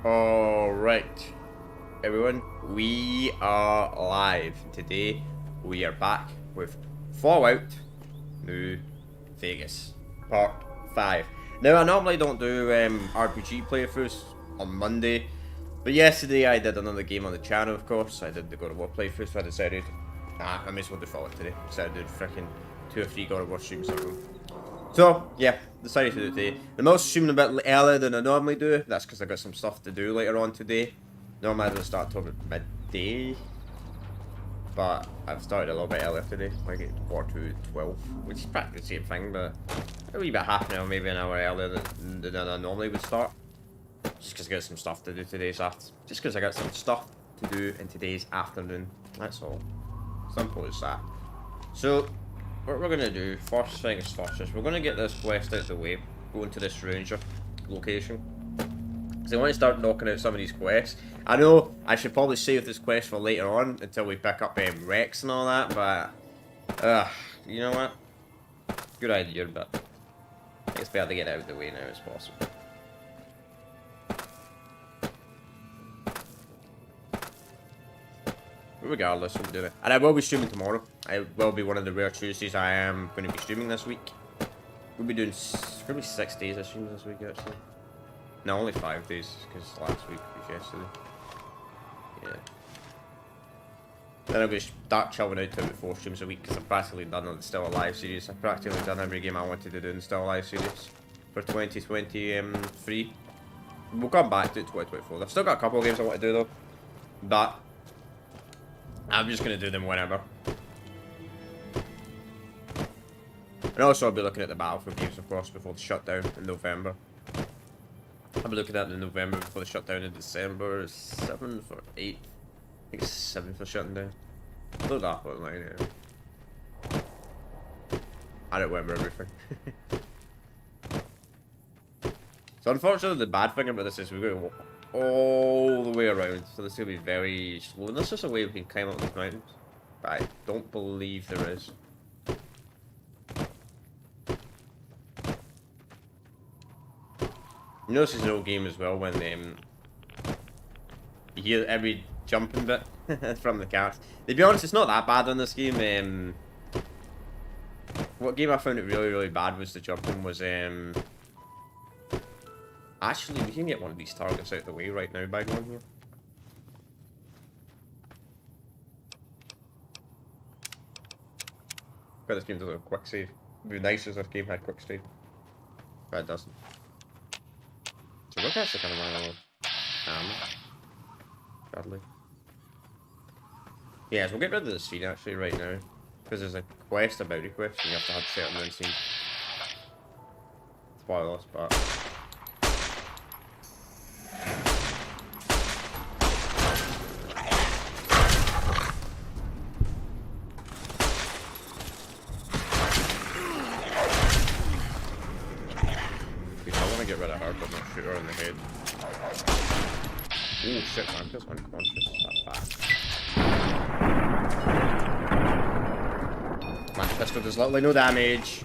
Alright, everyone, we are live. Today we are back with Fallout New Vegas Part 5. Now, I normally don't do RPG playthroughs on Monday, but yesterday I did another game on the channel, of course. I did the God of War playthrough, so I decided, I may as well do Fallout today. So I did freaking 2 or 3 God of War streams. So, yeah, decided to do it today. I'm also streaming a bit earlier than I normally do. That's because I got some stuff to do later on today. Normally I don't start until midday. But I've started a little bit earlier today, like at 12, which is practically the same thing, but a wee bit half an hour, maybe an hour earlier than I normally would start. Just because I got some stuff to do today, so just because I got some stuff to do in today's afternoon. That's all. Simple as that. So, what we're going to do, first things first, is we're going to get this quest out of the way, go into this ranger location. Because I want to start knocking out some of these quests. I know I should probably save this quest for later on, until we pick up Rex and all that, but, you know what? Good idea, but it's better to get it out of the way now as possible. Regardless, we'll do it. And I will be streaming tomorrow. I will be one of the rare Tuesdays I am going to be streaming this week. We'll be doing probably 6 days of streams this week, actually. No, only 5 days, because last week was yesterday. Yeah. Then I'll be start chilling out to about 4 streams a week, because I've practically done the Still Alive series. I've practically done every game I wanted to do in the Still Alive series for 2023. We'll come back to it 2024. I've still got a couple of games I want to do, though. But I'm just going to do them whenever. And also I'll be looking at the Battlefield games, of course, before the shutdown in November. I'll be looking at the November before the shutdown in December 7th or 8th. I think it's 7th for shutting down. Look that online, yeah. I don't remember everything. So unfortunately the bad thing about this is we're going to walk all the way around, so this is going to be very slow. And there's just a way we can climb up these mountains, but I don't believe there is. You notice this old game as well when you hear every jumping bit from the cars. To be honest, it's not that bad on this game. What game I found it really bad was the jumping was actually, we can get one of these targets out of the way right now by going here. But this game doesn't have quick save. It'd be nice if this game had quick save. But it doesn't. So look, actually kind of my little ammo. Sadly. Yeah, so we'll get rid of the scene actually right now. Because there's a quest, a bounty quest, and you have to have certain run scene. Spoilers, but get rid of her, but not shoot her in the head. Oh shit, man, I'm just unconscious. That bad. My pistol does literally no damage.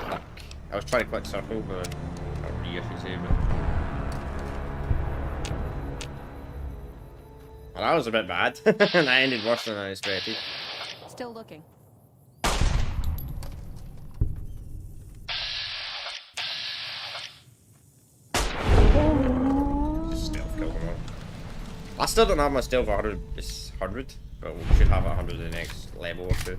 Fuck. I was trying to click circle, but or E, I should say, but well, that was a bit bad. And I ended worse than I expected. Still looking. Just stealth kill them all. I still don't have my stealth 100, it's 100, but we should have it 100 in the next level or 2.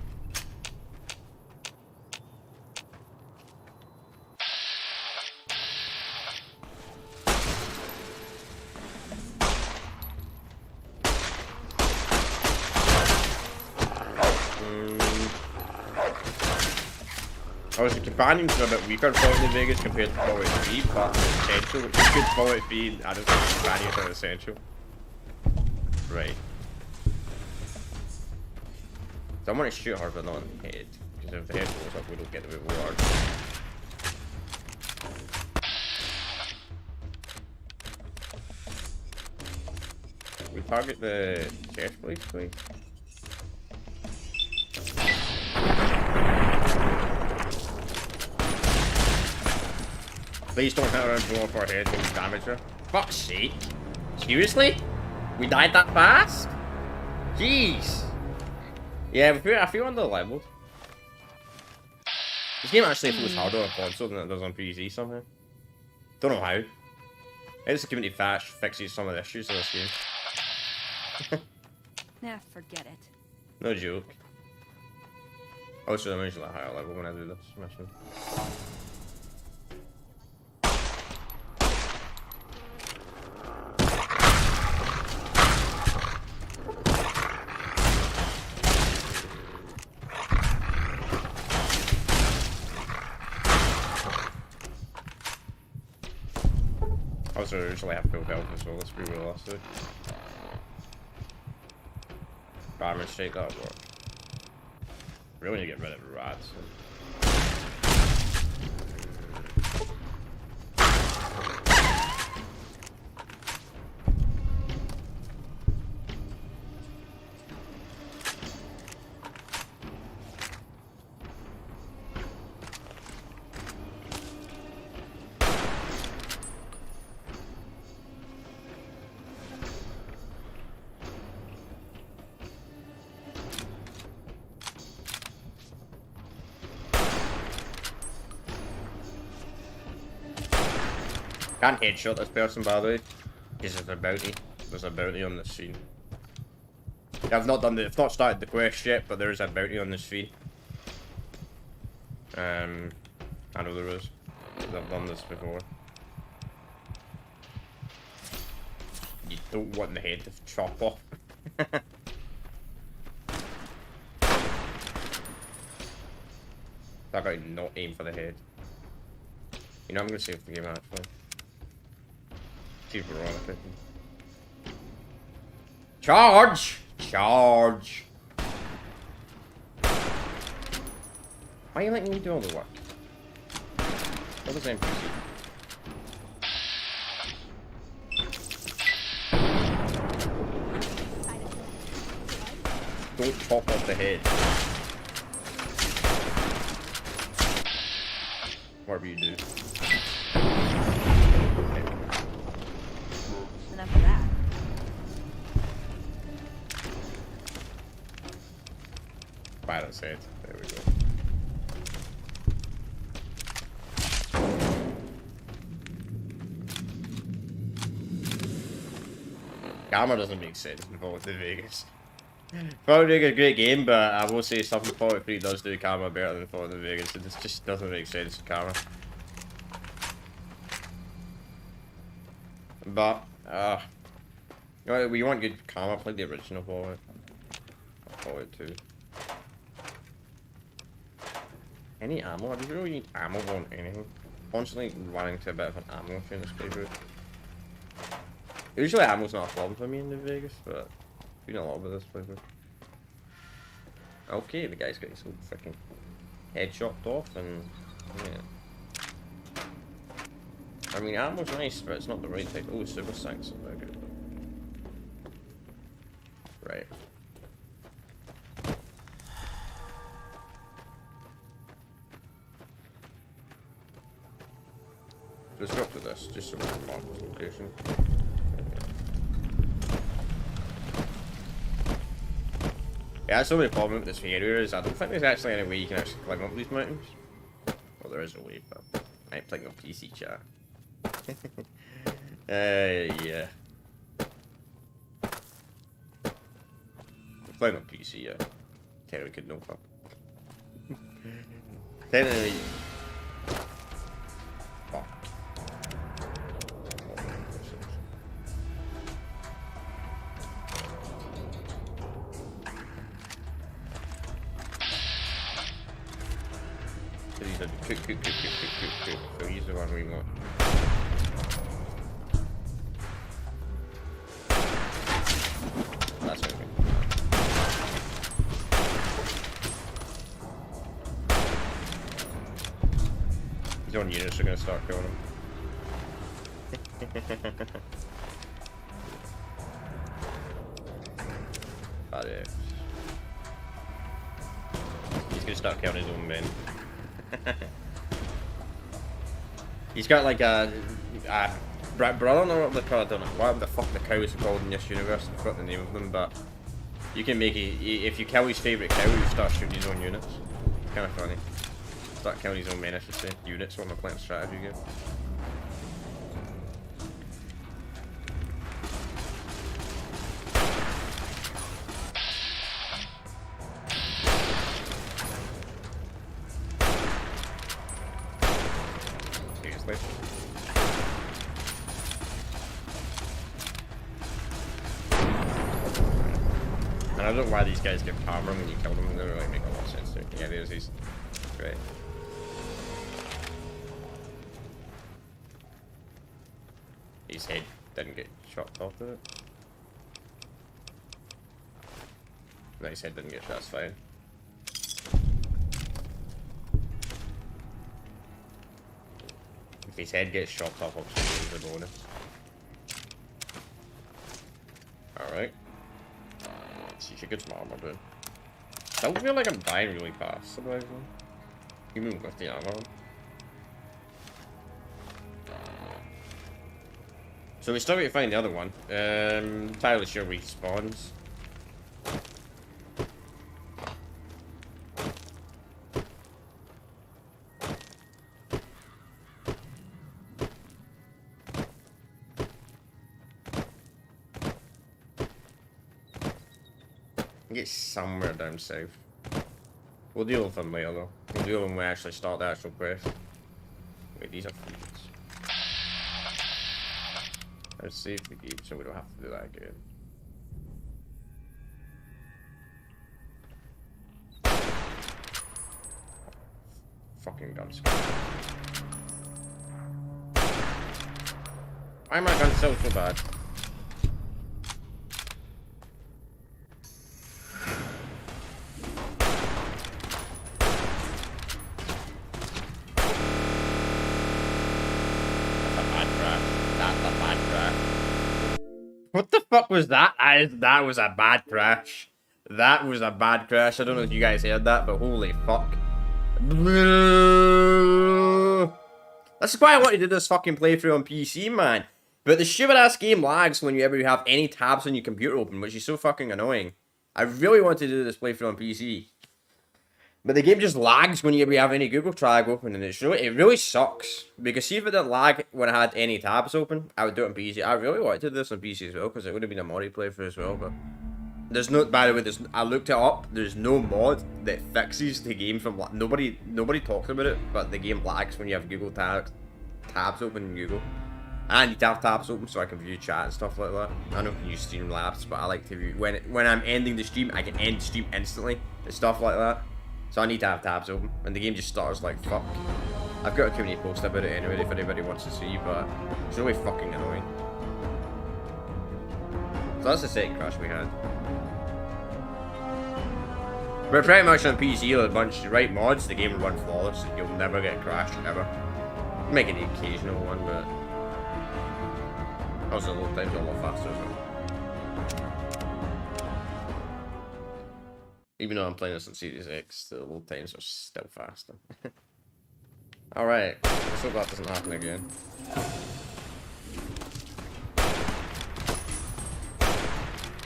Obviously, companions are a bit weaker in Fallout New Vegas compared to Fallout 3, but essential. It's good Fallout 3, I don't think companions are essential. Right. So I want to shoot her, but not in the head. Because if the head blows up, we don't get the reward. We target the chest plate, please. Please don't hit her and blow off her head and damage her. Fuck's sake. Seriously? We died that fast? Jeez. Yeah, I feel under-leveled. This game actually feels harder on console than it does on PC somehow. Don't know how. Maybe it's the community patch fixes some of the issues of this game. Nah, forget it. No joke. Also, I'm usually at a higher level when I do this mission. Also, I usually have full health as well, let's be realistic. Fireman straight, that'll work. Really need to get rid of rats. Can't headshot this person, by the way, because there's a bounty. There's a bounty on this scene. I've not started the quest yet, but there is a bounty on this scene. I know there is. I've done this before. You don't want the head to chop off. I gotta not aim for the head. You know, I'm gonna save the game actually. Keep it rolling. Charge! Charge! Why are you letting me do all the work? What does NPC? Don't chop off the head. Whatever you do. Enough of that. Pilot's head. There we go. Camera doesn't make sense in Fallout New Vegas. Fallout New Vegas is a great game, but I will say something Fallout 3 does do camera better than Fallout New Vegas. It just doesn't make sense with camera. But, we want good camera, play the original Fallout. Fallout 2. Any ammo? I really need ammo on anything. Constantly running to a bit of an ammo in this playthrough. Usually ammo's not a problem for me in New Vegas, but I've been a lot with this playthrough. Okay, the guy's got his whole freaking head chopped off, and yeah. I mean, ammo's nice, but it's not the right type. Oh, super sinks are very good. Right. Let's go up to this, just so we can mark this location. Yeah, that's the only problem with this area is I don't think there's actually any way you can actually climb up these mountains. Well, there is a way, but I ain't playing on PC chat. Yeah. Playing on PC, yeah. Technically could no fun. Technically. Fuck. He's a quick. So he's the one we want. That's okay. His own units are gonna start killing him. Ah, yeah. He's gonna start killing his own men. He's got like a brother or what they call it, I don't know what the fuck the cows are called in this universe. I forgot the name of them, but you can make it, if you kill his favourite cow, you start shooting his own units. Kind of funny. Start killing his own men, I should say. Units, what am I playing strategy game? Seriously. And I don't know why these guys get armor when you kill them, they don't really make a lot of sense to me. Yeah, there's these. Great. His head didn't get chopped off of it. No, his head didn't get shot, that's fine. If his head gets chopped off, obviously there's a bonus. Alright. She should get some armor, dude. I don't feel like I'm dying really fast, otherwise, even with the armor on. So we still got to find the other one. Entirely sure where he spawns. Get somewhere down south. We'll deal with them later though. We'll deal with them when we actually start the actual quest. Wait, these are fields. Let's see if we keep so we don't have to do that again. Fucking guns. Why are my guns so bad? What the fuck was that? That was a bad crash. That was a bad crash. I don't know if you guys heard that, but holy fuck. That's why I wanted to do this fucking playthrough on PC, man. But the stupid ass game lags whenever you have any tabs on your computer open, which is so fucking annoying. I really wanted to do this playthrough on PC. But the game just lags whenever you have any Google Drive open, and it really sucks. Because see if it didn't lag when I had any tabs open, I would do it on PC. I really wanted to do this on PC as well, because it would have been a modded playthrough as well, but... There's no, by the way, I looked it up, there's no mod that fixes the game from... Nobody talks about it, but the game lags when you have Google tabs open in Google. I need to have tabs open so I can view chat and stuff like that. I know you can use Streamlabs, but I like to view... When I'm ending the stream, I can end the stream instantly, and stuff like that. So I need to have tabs open, and the game just starts like, fuck. I've got a community post about it anyway if anybody wants to see, but it's really fucking annoying. So that's the second crash we had. We're pretty much on PC with a bunch of the right mods, the game will run flawless, and you'll never get crashed, ever. Make an occasional one, but... Also, the load times are a lot faster as well. Even though I'm playing this on Series X, the load times are still faster. Alright, let's hope that doesn't happen again.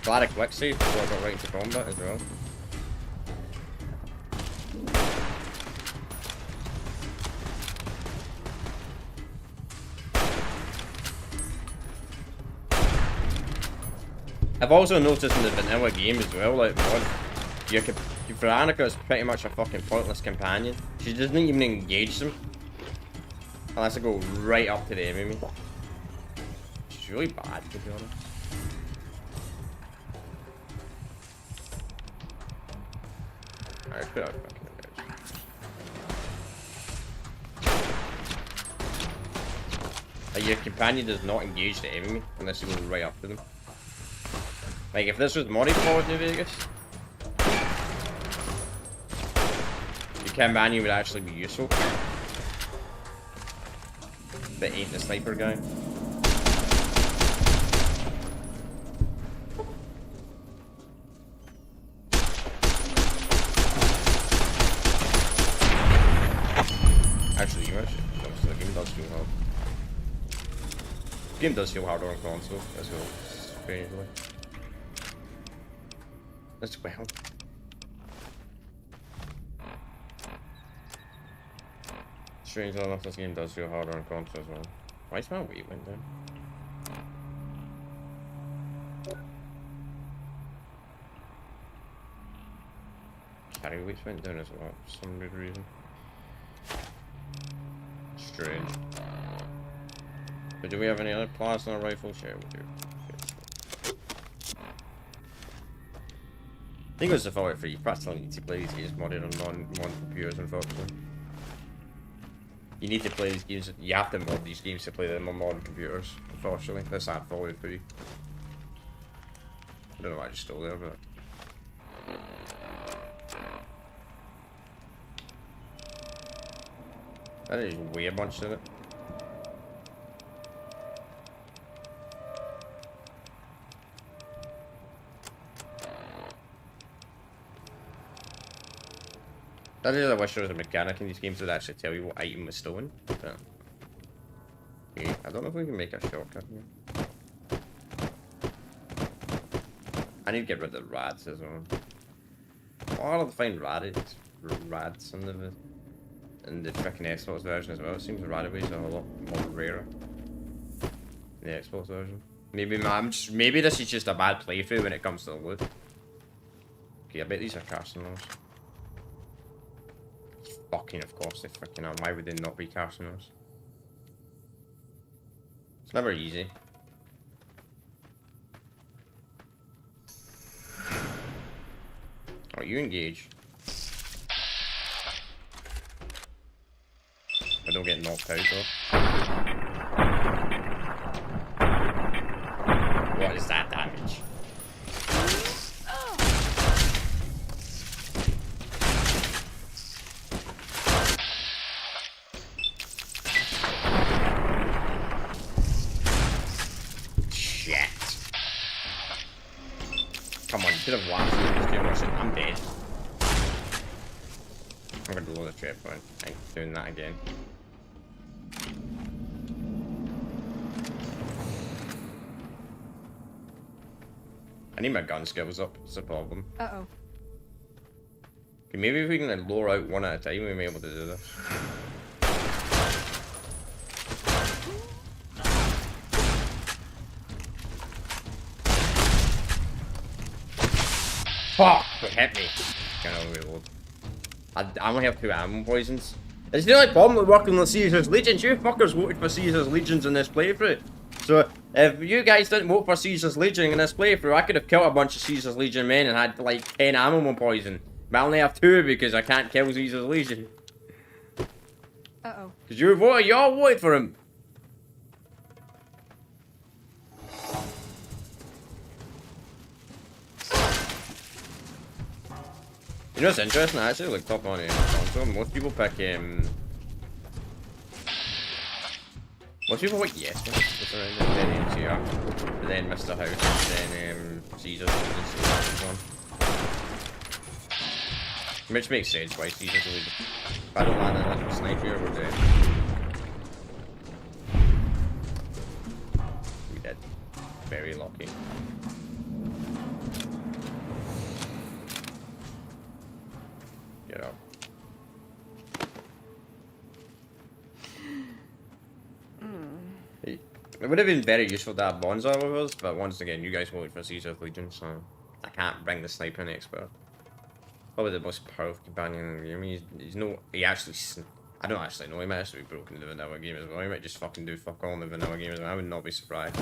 Glad I quick save before I got right into combat as well. I've also noticed in the vanilla game as well, like mod, Veronica is pretty much a fucking pointless companion. She doesn't even engage them. Unless I go right up to the enemy. She's really bad, to be honest. Alright, let's put out fucking engage. Your companion does not engage the enemy unless you go right up to them. Like, if this was modified New Vegas, your companion would actually be useful. That ain't the sniper guy. Actually, you actually, the game does do help. game does feel harder on console as well, strangely. As well. Strangely enough, this game does feel harder on console as well. Why is my weight went down? Carry weights went down as well for some weird reason. Strange. But do we have any other plasma rifles? Yeah, we do. I think it was the Fallout 3. You practically need to play these games modded on non computers, unfortunately. You need to play these games. You have to mod these games to play them on modern computers. Unfortunately, that's not Fallout 3. I don't know why I just stole there, but. That is way a bunch in it. That is, I wish there was a mechanic in these games that would actually tell you what item was stolen. But, okay, I don't know if we can make a shortcut here. I need to get rid of the rads as well. Oh, I'll find rads in the freaking Xbox version as well. It seems the radaways are a lot more rarer in the Xbox version. Maybe this is just a bad playthrough when it comes to the loot. Okay, I bet these are carcinals. Fucking, of course they freaking are. Why would they not be carcinals? It's never easy. Oh, you engage. I don't get knocked out though. What is that damage? Come on, you could have watched it. Just do watch it. I'm dead. I'm gonna blow the trip point. I ain't doing that again. I need my gun skills up. It's a problem. Uh-oh. Okay, maybe if we can like, lure out one at a time, we may be able to do this. Fuck! It hit me. Gonna reload. I only have 2 ammo poisons. It's the only problem with working on Caesar's Legions. You fuckers voted for Caesar's Legions in this playthrough. So, if you guys didn't vote for Caesar's Legion in this playthrough, I could have killed a bunch of Caesar's Legion men and had like 10 ammo poison. But I only have 2 because I can't kill Caesar's Legion. Uh-oh. Because you all voted for him. You know what's interesting? I actually looked up on console. Most people pick most people pick yes, then MCR, then Mr. House, then Caesar's one. Which makes sense why Caesar's the lead. If I don't land a little snipe here, we're dead. We did. Very lucky. Get up. It would have been very useful to have Bonza with us, but once again, you guys voted for Caesar's Legion, so I can't bring the sniping expert. Probably the most powerful companion in the game. He actually, I don't actually know, he might actually be broken in the vanilla game as well. He might just fucking do fuck all in the vanilla game as well. I would not be surprised.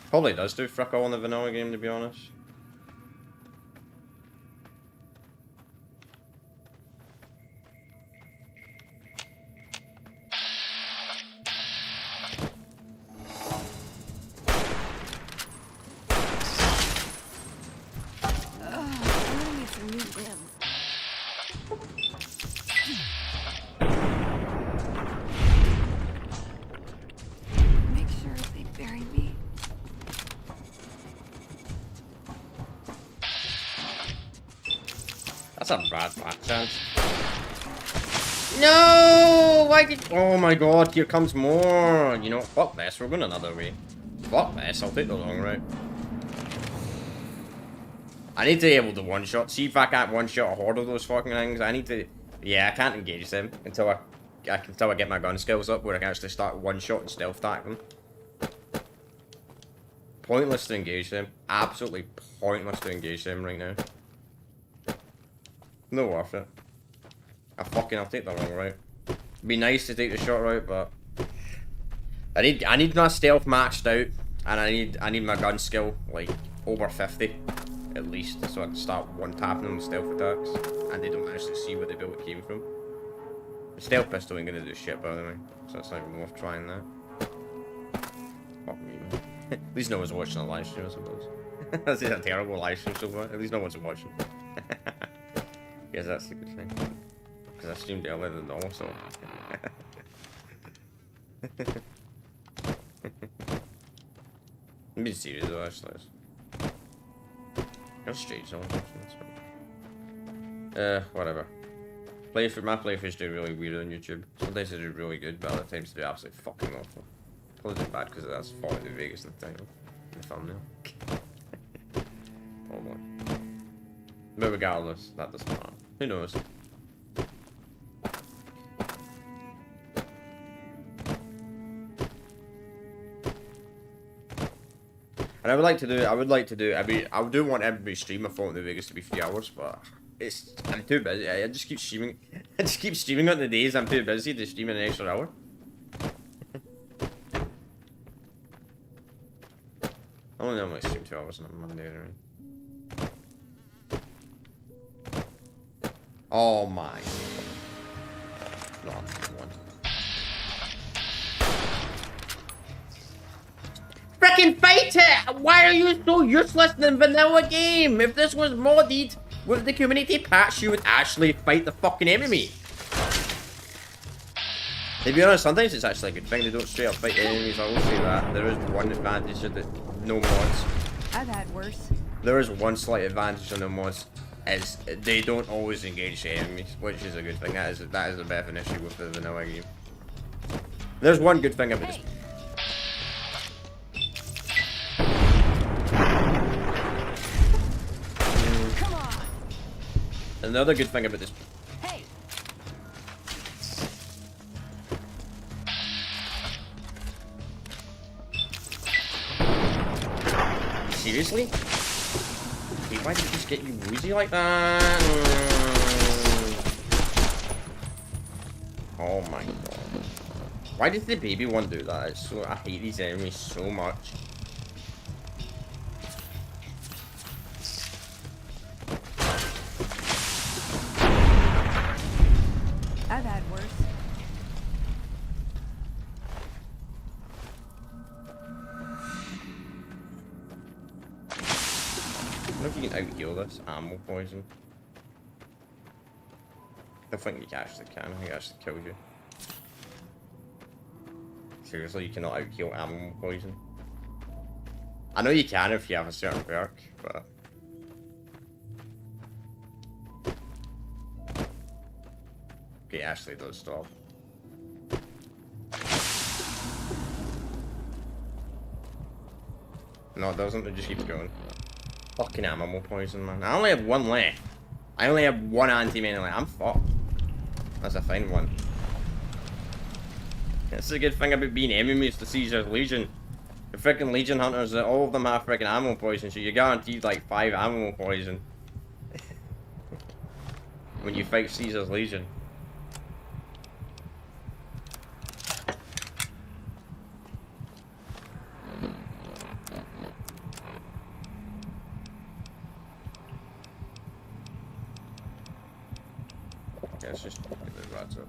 Probably does do fuck all in the vanilla game, to be honest. That's a bad chance. No! Why did... Oh my god, here comes more. You know, fuck this. We're going another way. Fuck this. I'll take the long route. I need to be able to one-shot. See if I can't one-shot a horde of those fucking things. I need to... Yeah, I can't engage them until I get my gun skills up where I can actually start one-shot and stealth attack them. Pointless to engage them. Absolutely pointless to engage them right now. No worth it. I'll take the long route. It'd be nice to take the short route, but I need my stealth maxed out, and I need my gun skill like over 50 at least, so I can start one tapping them with stealth attacks, and they don't actually see where the bullet came from. The stealth pistol ain't gonna do shit by the way, so it's not even worth trying that. Fuck me, man. At least no one's watching a live stream, I suppose. This is a terrible live stream so far. At least no one's watching. Yes, that's the good thing. Because I streamed earlier than normal, so... I'm being serious though, actually. That's strange, no one watching this. Whatever. My playthroughs do really weird on YouTube. Sometimes they do really good, but other times they do absolutely fucking awful. Probably bad because that's Fallout New Vegas in the title. In the thumbnail. Probably. But regardless, that doesn't matter. Who knows? And I would like to do, I do want every stream of Fallout New Vegas to be 3 hours, but I'm too busy. I just keep streaming. I just keep streaming on the days I'm too busy to stream in an extra hour. I only normally stream 2 hours on a Monday, right? Oh my. No, one. Frickin' fight it! Why are you so useless in a vanilla game? If this was modded with the community patch, you would actually fight the fucking enemy. To be honest, sometimes it's actually a good thing they don't straight up fight the enemies. I will say that. There is one advantage of the no mods. I've had worse. There is one slight advantage on the mods, is they don't always engage the enemies, which is a good thing. That is a bit of an issue with the vanilla game. There's one good thing about this. Come on. Another good thing about this. Hey. Seriously? Wait, why did it just get you woozy like that? Oh my god. Why did the baby one do that? It's so, I hate these enemies so much. I've had worse. I don't know if you can out-heal this ammo poison. I don't think you actually can. I think it actually kills you. Seriously, you cannot out-heal ammo poison. I know you can if you have a certain perk, but... Okay, it actually does stop. No, it doesn't. It just keeps going. Fucking ammo poison, man. I only have one left. I only have one anti-mana left. I'm fucked. That's a fine one. That's a good thing about being enemies to Caesar's Legion. The freaking Legion hunters, all of them have freaking ammo poison, so you're guaranteed like 5 ammo poison. When you fight Caesar's Legion. Okay, let's just get the rats up.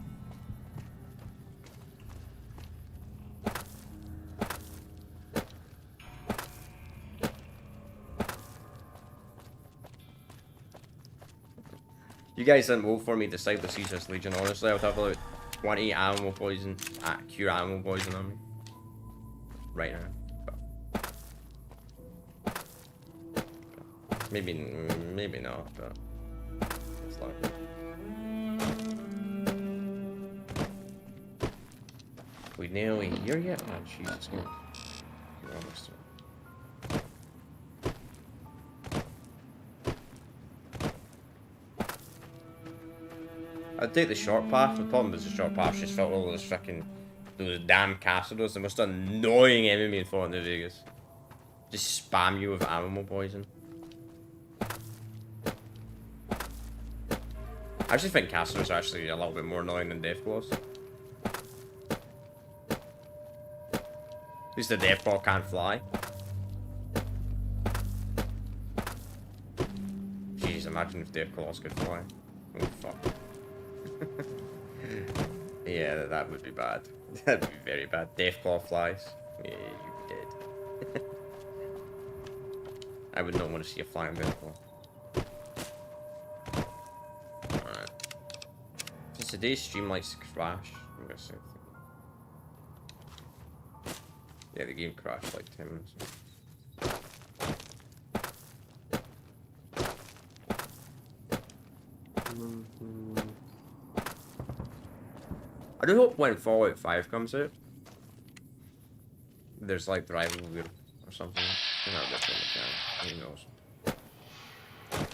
You guys didn't vote for me to side the Caesar's Legion, honestly. I would have about 20 ammo poison, cure ammo poison on me. Right now. But maybe not, but it's like... we nearly here yet? Oh, Jesus. We're almost there. I'd take the short path. The problem is the short path just felt all those freaking those damn castles. The most annoying enemy in Fallout New Vegas. Just spam you with animal poison. I actually think castles are actually a little bit more annoying than Deathclaws. At least the Deathclaw can't fly. Jeez, imagine if Deathclaws could fly. Oh fuck. Yeah, that would be bad. That'd be very bad. Deathclaw flies. Yeah, you'd be dead. I would not want to see a flying Deathclaw. Alright. Since today's stream likes to crash, I'm gonna say. Yeah, the game crashed like 10 minutes ago. I do hope when Fallout 5 comes out, there's like driving wheel or something. Who knows?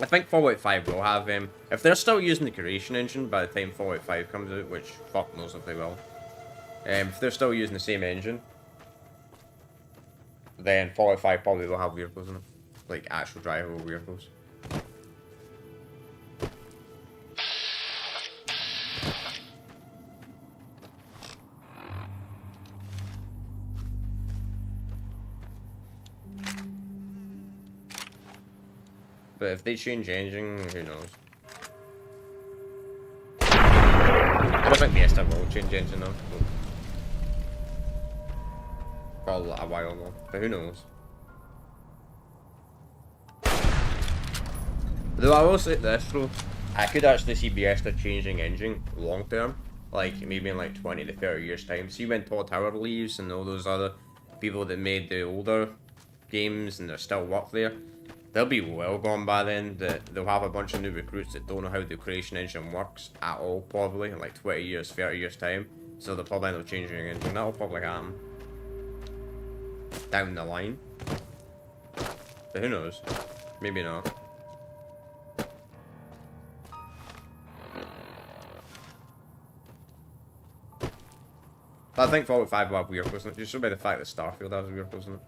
I think Fallout 5 will have if they're still using the creation engine by the time Fallout 5 comes out, which fuck knows if they will. If they're still using the same engine, then Fallout 5 probably will have vehicles in it. Like actual drivable vehicles. But if they change engine, who knows? I don't think the Esther will change engine though. For a while though. But who knows? Though I will say this though, I could actually see Bethesda changing engine long term. Like maybe in like 20 to 30 years time. See when Todd Howard leaves and all those other people that made the older games and they still work there. They'll be well gone by then. They'll have a bunch of new recruits that don't know how the creation engine works at all, probably, in like 20 years, 30 years time. So they'll probably end up changing the engine. That'll probably happen. Down the line. But who knows? Maybe not. But I think Fallout 5 will have vehicles in it, just by the fact that Starfield has vehicles in it.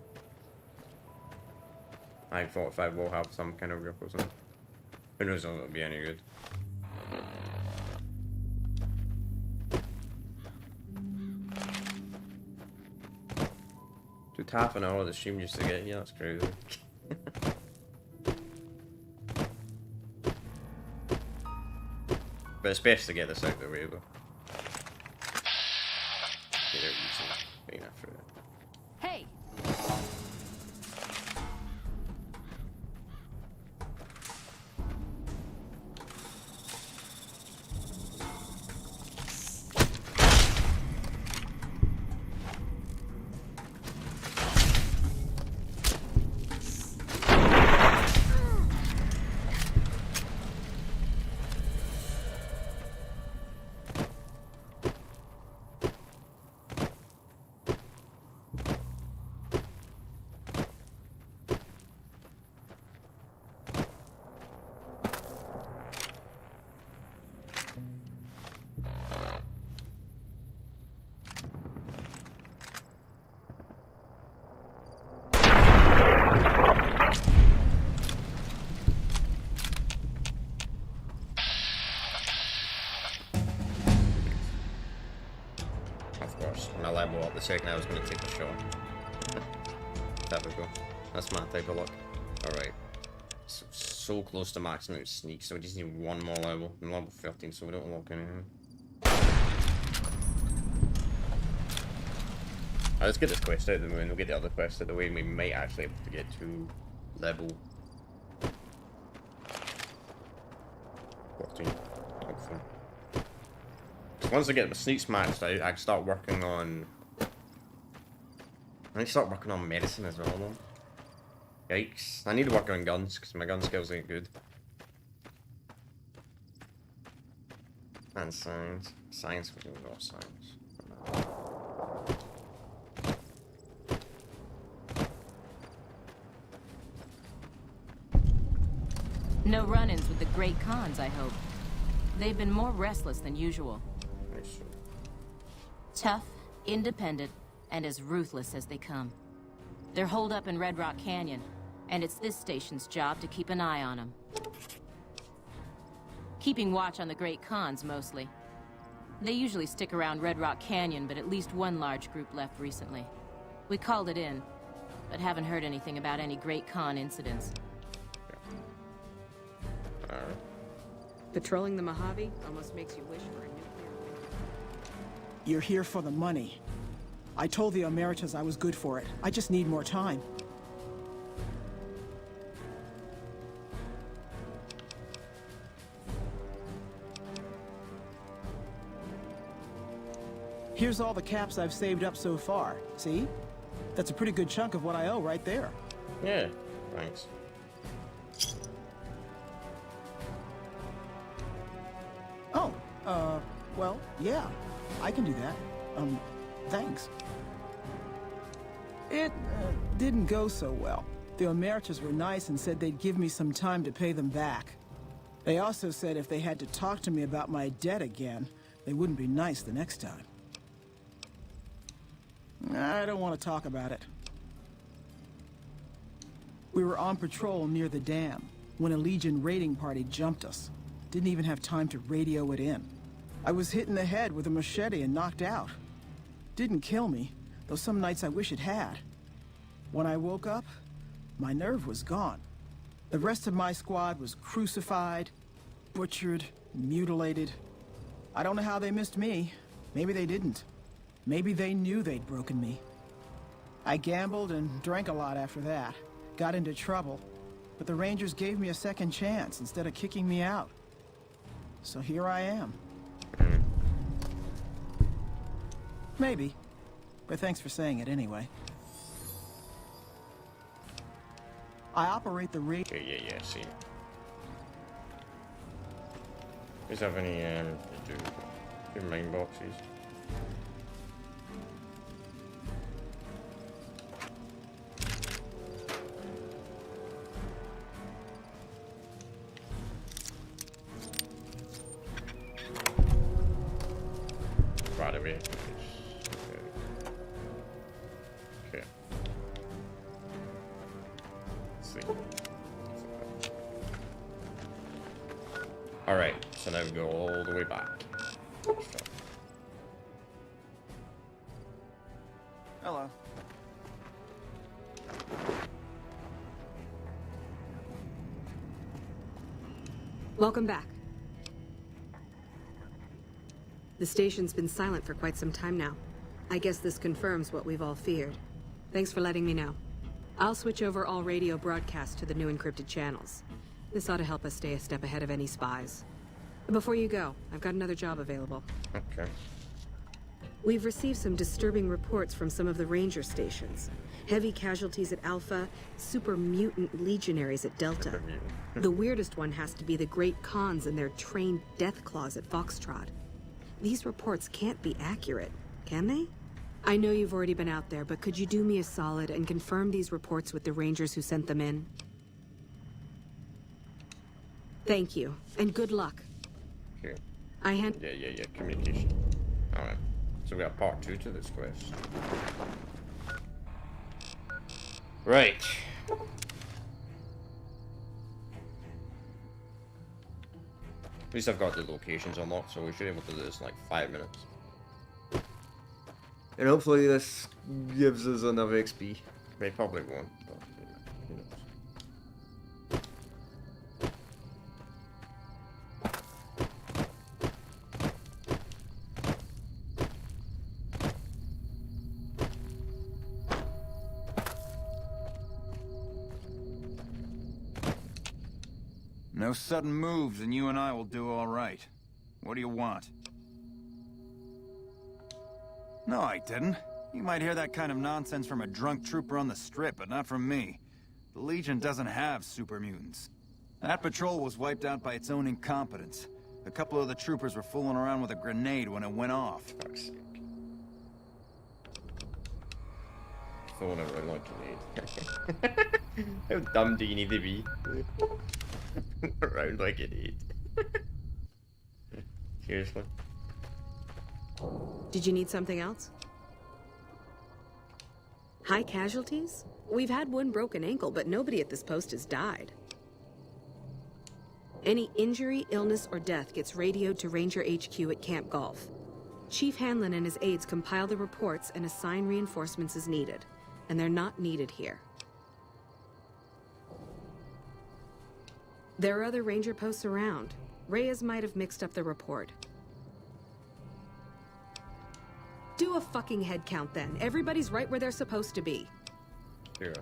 I think Fallout 5 will have some kind of vehicles in it. Who knows if it'll be any good. Took half an hour of the stream just to get here, that's crazy. But it's best to get this out of the way though. Get out easy. Being after it. Hey! The second I was going to take a shot. Typical. That's my type of luck. Alright. So close to maximum sneak, so we just need one more level. I'm level 15, so we don't unlock anything. Alright, let's get this quest out of the way and we'll get the other quest out of the way and we might actually be able to get to level 14. Hopefully. Once I get the sneaks maxed out, I can start working on... I need to start working on medicine as well, though. Yikes. I need to work on guns, because my gun skills ain't good. And science. Science, we don't know science. No run-ins with the Great Khans, I hope. They've been more restless than usual. I see. Tough, independent, and as ruthless as they come. They're holed up in Red Rock Canyon, and it's this station's job to keep an eye on them. Keeping watch on the Great Khans, mostly. They usually stick around Red Rock Canyon, but at least one large group left recently. We called it in, but haven't heard anything about any Great Khan incidents. Alright. Patrolling the Mojave almost makes you wish for a nuclear winter. You're here for the money. I told the Emeritus I was good for it. I just need more time. Here's all the caps I've saved up so far. See? That's a pretty good chunk of what I owe right there. Yeah, thanks. Oh, well, yeah. I can do that. Thanks. It, didn't go so well. The Emeritus were nice and said they'd give me some time to pay them back. They also said if they had to talk to me about my debt again, they wouldn't be nice the next time. I don't want to talk about it. We were on patrol near the dam when a Legion raiding party jumped us. Didn't even have time to radio it in. I was hit in the head with a machete and knocked out. Didn't kill me, though some nights I wish it had. When I woke up, my nerve was gone. The rest of my squad was crucified, butchered, mutilated. I don't know how they missed me. Maybe they didn't. Maybe they knew they'd broken me. I gambled and drank a lot after that. Got into trouble. But the Rangers gave me a second chance instead of kicking me out. So here I am. Maybe. But thanks for saying it anyway. I operate the Yeah, see. Does have any, do mine boxes? Right away. Okay. Let's see. Alright, so now we go all the way back. Hello. Welcome back. The station's been silent for quite some time now. I guess this confirms what we've all feared. Thanks for letting me know. I'll switch over all radio broadcasts to the new encrypted channels. This ought to help us stay a step ahead of any spies. Before you go, I've got another job available. Okay. We've received some disturbing reports from some of the ranger stations. Heavy casualties at Alpha, super mutant legionaries at Delta. The weirdest one has to be the Great Khans and their trained death claws at Foxtrot. These reports can't be accurate, can they? I know you've already been out there, but could you do me a solid and confirm these reports with the Rangers who sent them in? Thank you, and good luck. Okay. Yeah, Communication. Alright. So we got part 2 to this quest. Right. At least I've got the locations unlocked, so we should be able to do this in like 5 minutes. And hopefully this gives us enough XP. They probably won't, but who knows. No sudden moves and you and I will do all right. What do you want? No, I didn't. You might hear that kind of nonsense from a drunk trooper on the strip, but not from me. The Legion doesn't have super mutants. That patrol was wiped out by its own incompetence. A couple of the troopers were fooling around with a grenade when it went off. Fuck's sake. throwing it around like a grenade. How dumb do you need to be? Around like a grenade. Seriously? Did you need something else? High casualties? We've had one broken ankle, but nobody at this post has died. Any injury, illness, or death gets radioed to Ranger HQ at Camp Golf. Chief Hanlon and his aides compile the reports and assign reinforcements as needed. And they're not needed here. There are other Ranger posts around. Reyes might have mixed up the report. Do a fucking head count then. Everybody's right where they're supposed to be. Yeah.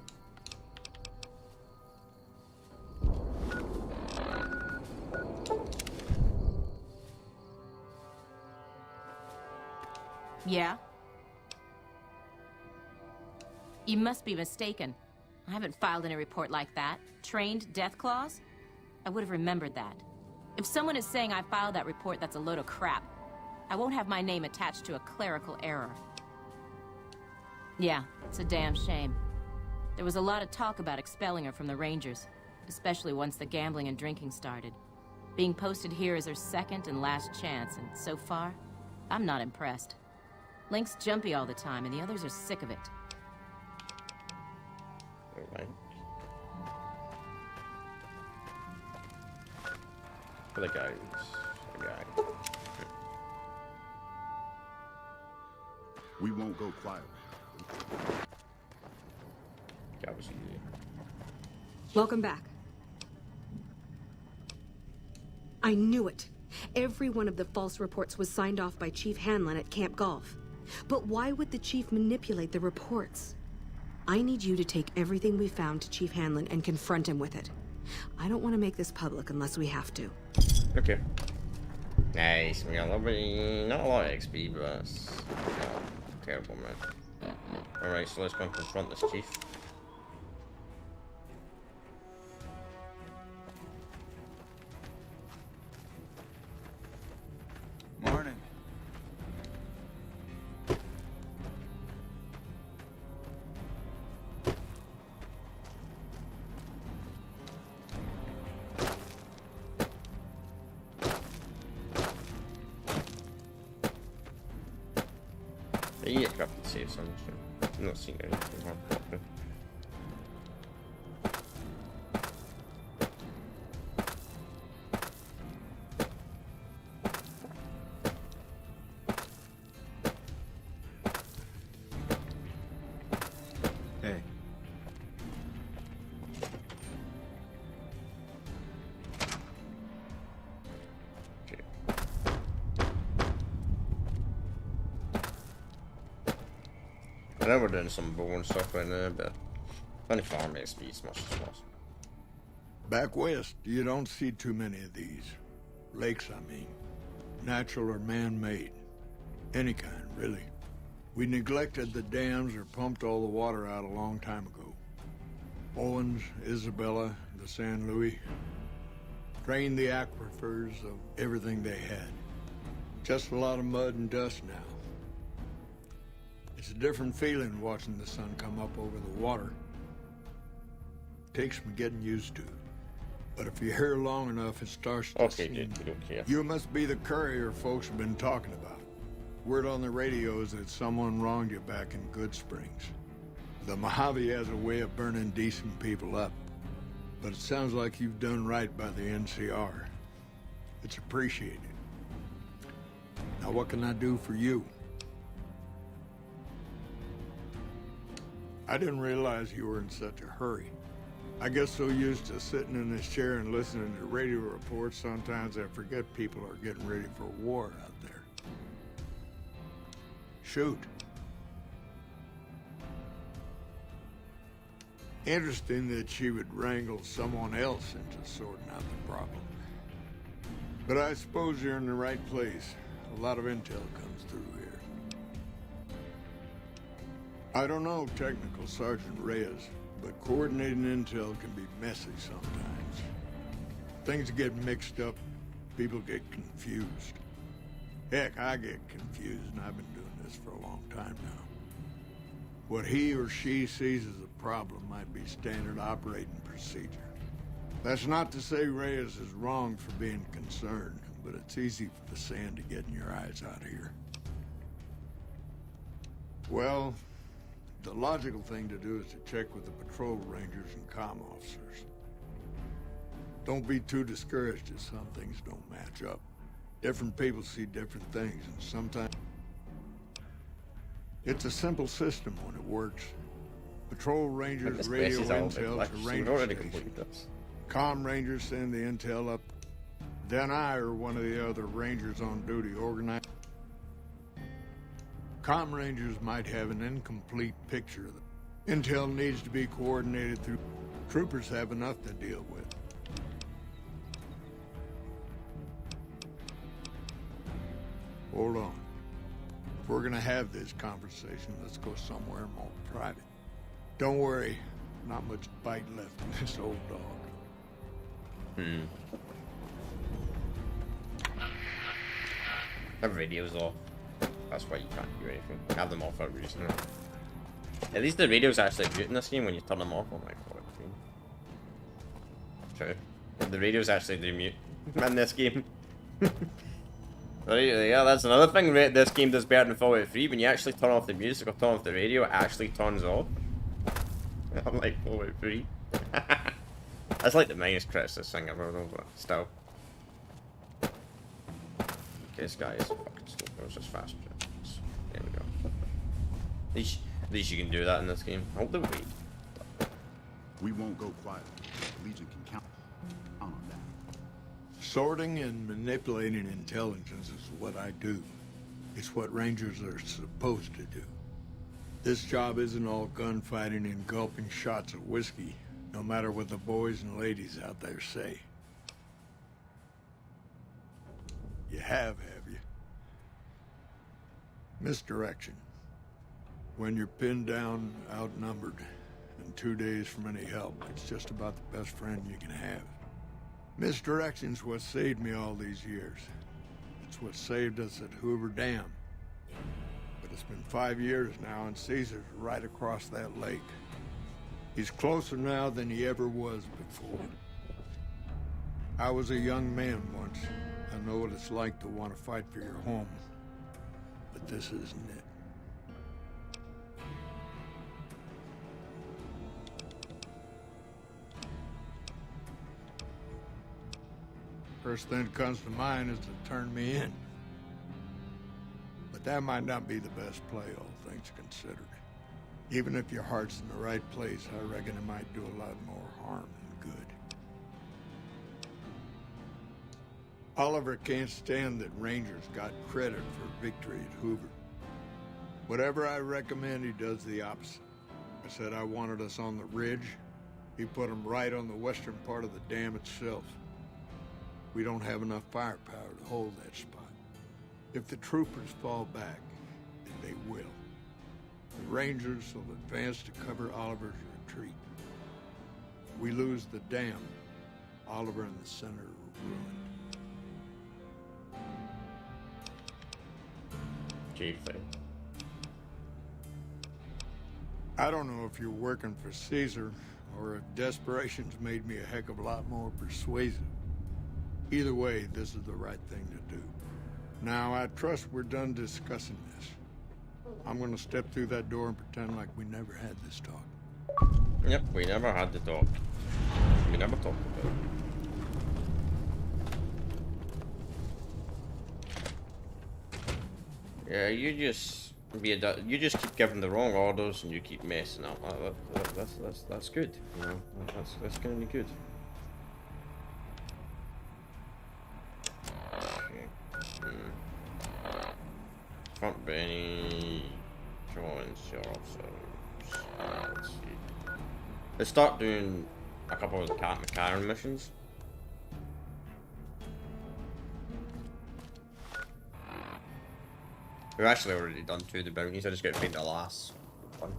Yeah? You must be mistaken. I haven't filed any report like that. Trained death clause? I would have remembered that. If someone is saying I filed that report, that's a load of crap. I won't have my name attached to a clerical error. Yeah, it's a damn shame. There was a lot of talk about expelling her from the Rangers, especially once the gambling and drinking started. Being posted here is her second and last chance, and so far, I'm not impressed. Link's jumpy all the time, and the others are sick of it. Alright. For the guys. The guy. We won't go quietly. That was easy. Welcome back. I knew it. Every one of the false reports was signed off by Chief Hanlon at Camp Golf. But why would the Chief manipulate the reports? I need you to take everything we found to Chief Hanlon and confront him with it. I don't want to make this public unless we have to. Okay. Nice. We got a little bit, not a lot of XP, but that's not terrible, man. Alright, so let's go and confront this chief. Morning. You get crafted saves, I'm sure. I'm not seeing anything happen. Hey. Okay. I know we're doing some boring stuff right now, but only farm XP as much as possible. Back west, you don't see too many of these. Lakes, I mean. Natural or man-made. Any kind, really. We neglected the dams or pumped all the water out a long time ago. Owens, Isabella, the San Luis. Drained the aquifers of everything they had. Just a lot of mud and dust now. It's a different feeling watching the sun come up over the water. Takes some getting used to. But if you're here long enough, it starts to Okay, seem... dude, you don't care. You must be the courier folks have been talking about. Word on the radio is that someone wronged you back in Good Springs. The Mojave has a way of burning decent people up. But it sounds like you've done right by the NCR. It's appreciated. Now what can I do for you? I didn't realize you were in such a hurry. I get so used to sitting in this chair and listening to radio reports, sometimes I forget people are getting ready for war out there. Shoot. Interesting that she would wrangle someone else into sorting out the problem. But I suppose you're in the right place. A lot of intel comes through here. I don't know Technical Sergeant Reyes, but coordinating intel can be messy sometimes. Things get mixed up, people get confused. Heck, I get confused, and I've been doing this for a long time now. What he or she sees as a problem might be standard operating procedure. That's not to say Reyes is wrong for being concerned, but it's easy for the sand to get in your eyes out here. Well, the logical thing to do is to check with the patrol rangers and comm officers. Don't be too discouraged if some things don't match up. Different people see different things, and sometimes... It's a simple system when it works. Patrol rangers This radio place is all intel like to we've ranger already stations. completed this. Comm rangers send the intel up. Then I or one of the other rangers on duty organize. Comm rangers might have an incomplete picture of the intel needs to be coordinated through. Troopers have enough to deal with. Hold on. If we're gonna have this conversation, let's go somewhere more private. Don't worry, not much bite left in this old dog. The radio's off. That's why you can't do anything. Have them off for a reason. At least the radio's actually mute in this game when you turn them off. Oh my god. True. The radio's actually do mute in this game. Yeah, that's another thing this game does better than Fallout 3. When you actually turn off the music or turn off the radio, it actually turns off. Unlike Fallout 3. That's like the biggest criticism I've ever done, but still. Okay, this guy is fucking slow. Goes just fast. There we go. At least you can do that in this game. Hold the wait. We won't go quiet. The Legion can count on that. Sorting and manipulating intelligence is what I do. It's what Rangers are supposed to do. This job isn't all gunfighting and gulping shots of whiskey, no matter what the boys and ladies out there say. You have you? Misdirection. When you're pinned down, outnumbered, and 2 days from any help, it's just about the best friend you can have. Misdirection's what saved me all these years. It's what saved us at Hoover Dam. But it's been 5 years now, and Caesar's right across that lake. He's closer now than he ever was before. I was a young man once. I know what it's like to want to fight for your home. But this isn't it. First thing that comes to mind is to turn me in. But that might not be the best play, all things considered. Even if your heart's in the right place, I reckon it might do a lot more harm than good. Oliver can't stand that Rangers got credit for victory at Hoover. Whatever I recommend, he does the opposite. I said I wanted us on the ridge. He put them right on the western part of the dam itself. We don't have enough firepower to hold that spot. If the troopers fall back, and they will, the Rangers will advance to cover Oliver's retreat. We lose the dam, Oliver and the center are ruined. Chief thing. I don't know if you're working for Caesar, or if desperation's made me a heck of a lot more persuasive. Either way, this is the right thing to do. Now, I trust we're done discussing this. I'm gonna step through that door and pretend like we never had this talk. Yep, we never had the talk. We never talked about it. Yeah, you just keep giving the wrong orders and you keep messing up. That's good. You know, that's gonna be good. Front Benny, joins your officers. Let's see. Let's start doing a couple of the Cat McCarran missions. We've actually already done 2 of the bounties. I just got to find the last one.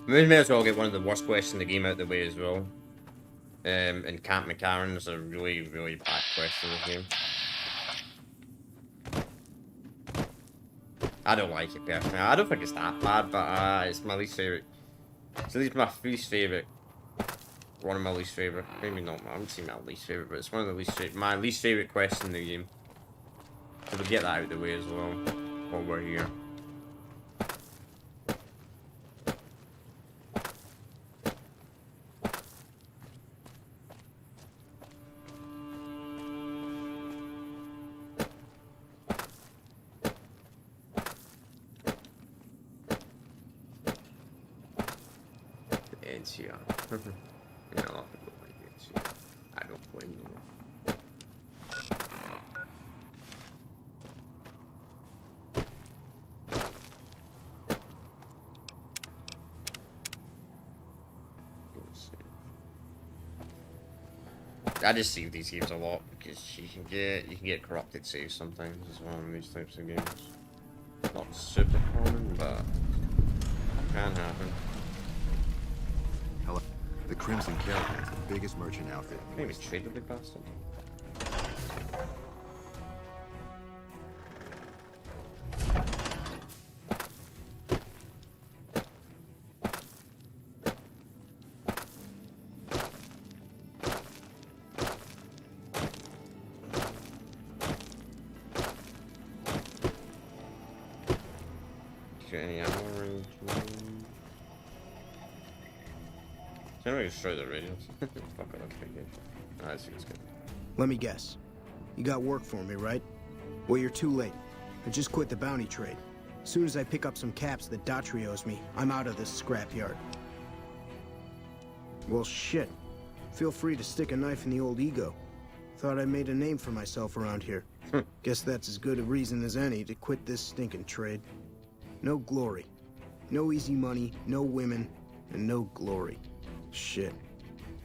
We may as well get one of the worst questions in the game out of the way as well. And Camp McCarran is a really, really bad question in this game. I don't like it personally. I don't think it's that bad, but it's my least favourite. It's at least my least favourite. One of my least favourite. Maybe not, I wouldn't say my least favourite, but it's one of the least favourite. My least favourite question in the game. So we get that out of the way as well while we're here. NCR. Yeah, a lot of people like NCR. I don't blame them. I just save these games a lot because you can get corrupted saves sometimes as well in these types of games. Not super common, but can happen. Hello. The Crimson Caravan is the biggest merchant outfit. Can't even trade with the bastard. Any ammo range? Can we destroy the radios? Fuck it, that's pretty good. I see it's good. Let me guess. You got work for me, right? Well, you're too late. I just quit the bounty trade. As soon as I pick up some caps that Daughtry owes me, I'm out of this scrapyard. Well, shit. Feel free to stick a knife in the old ego. Thought I made a name for myself around here. Guess that's as good a reason as any to quit this stinking trade. No glory. No easy money, no women, and no glory. Shit.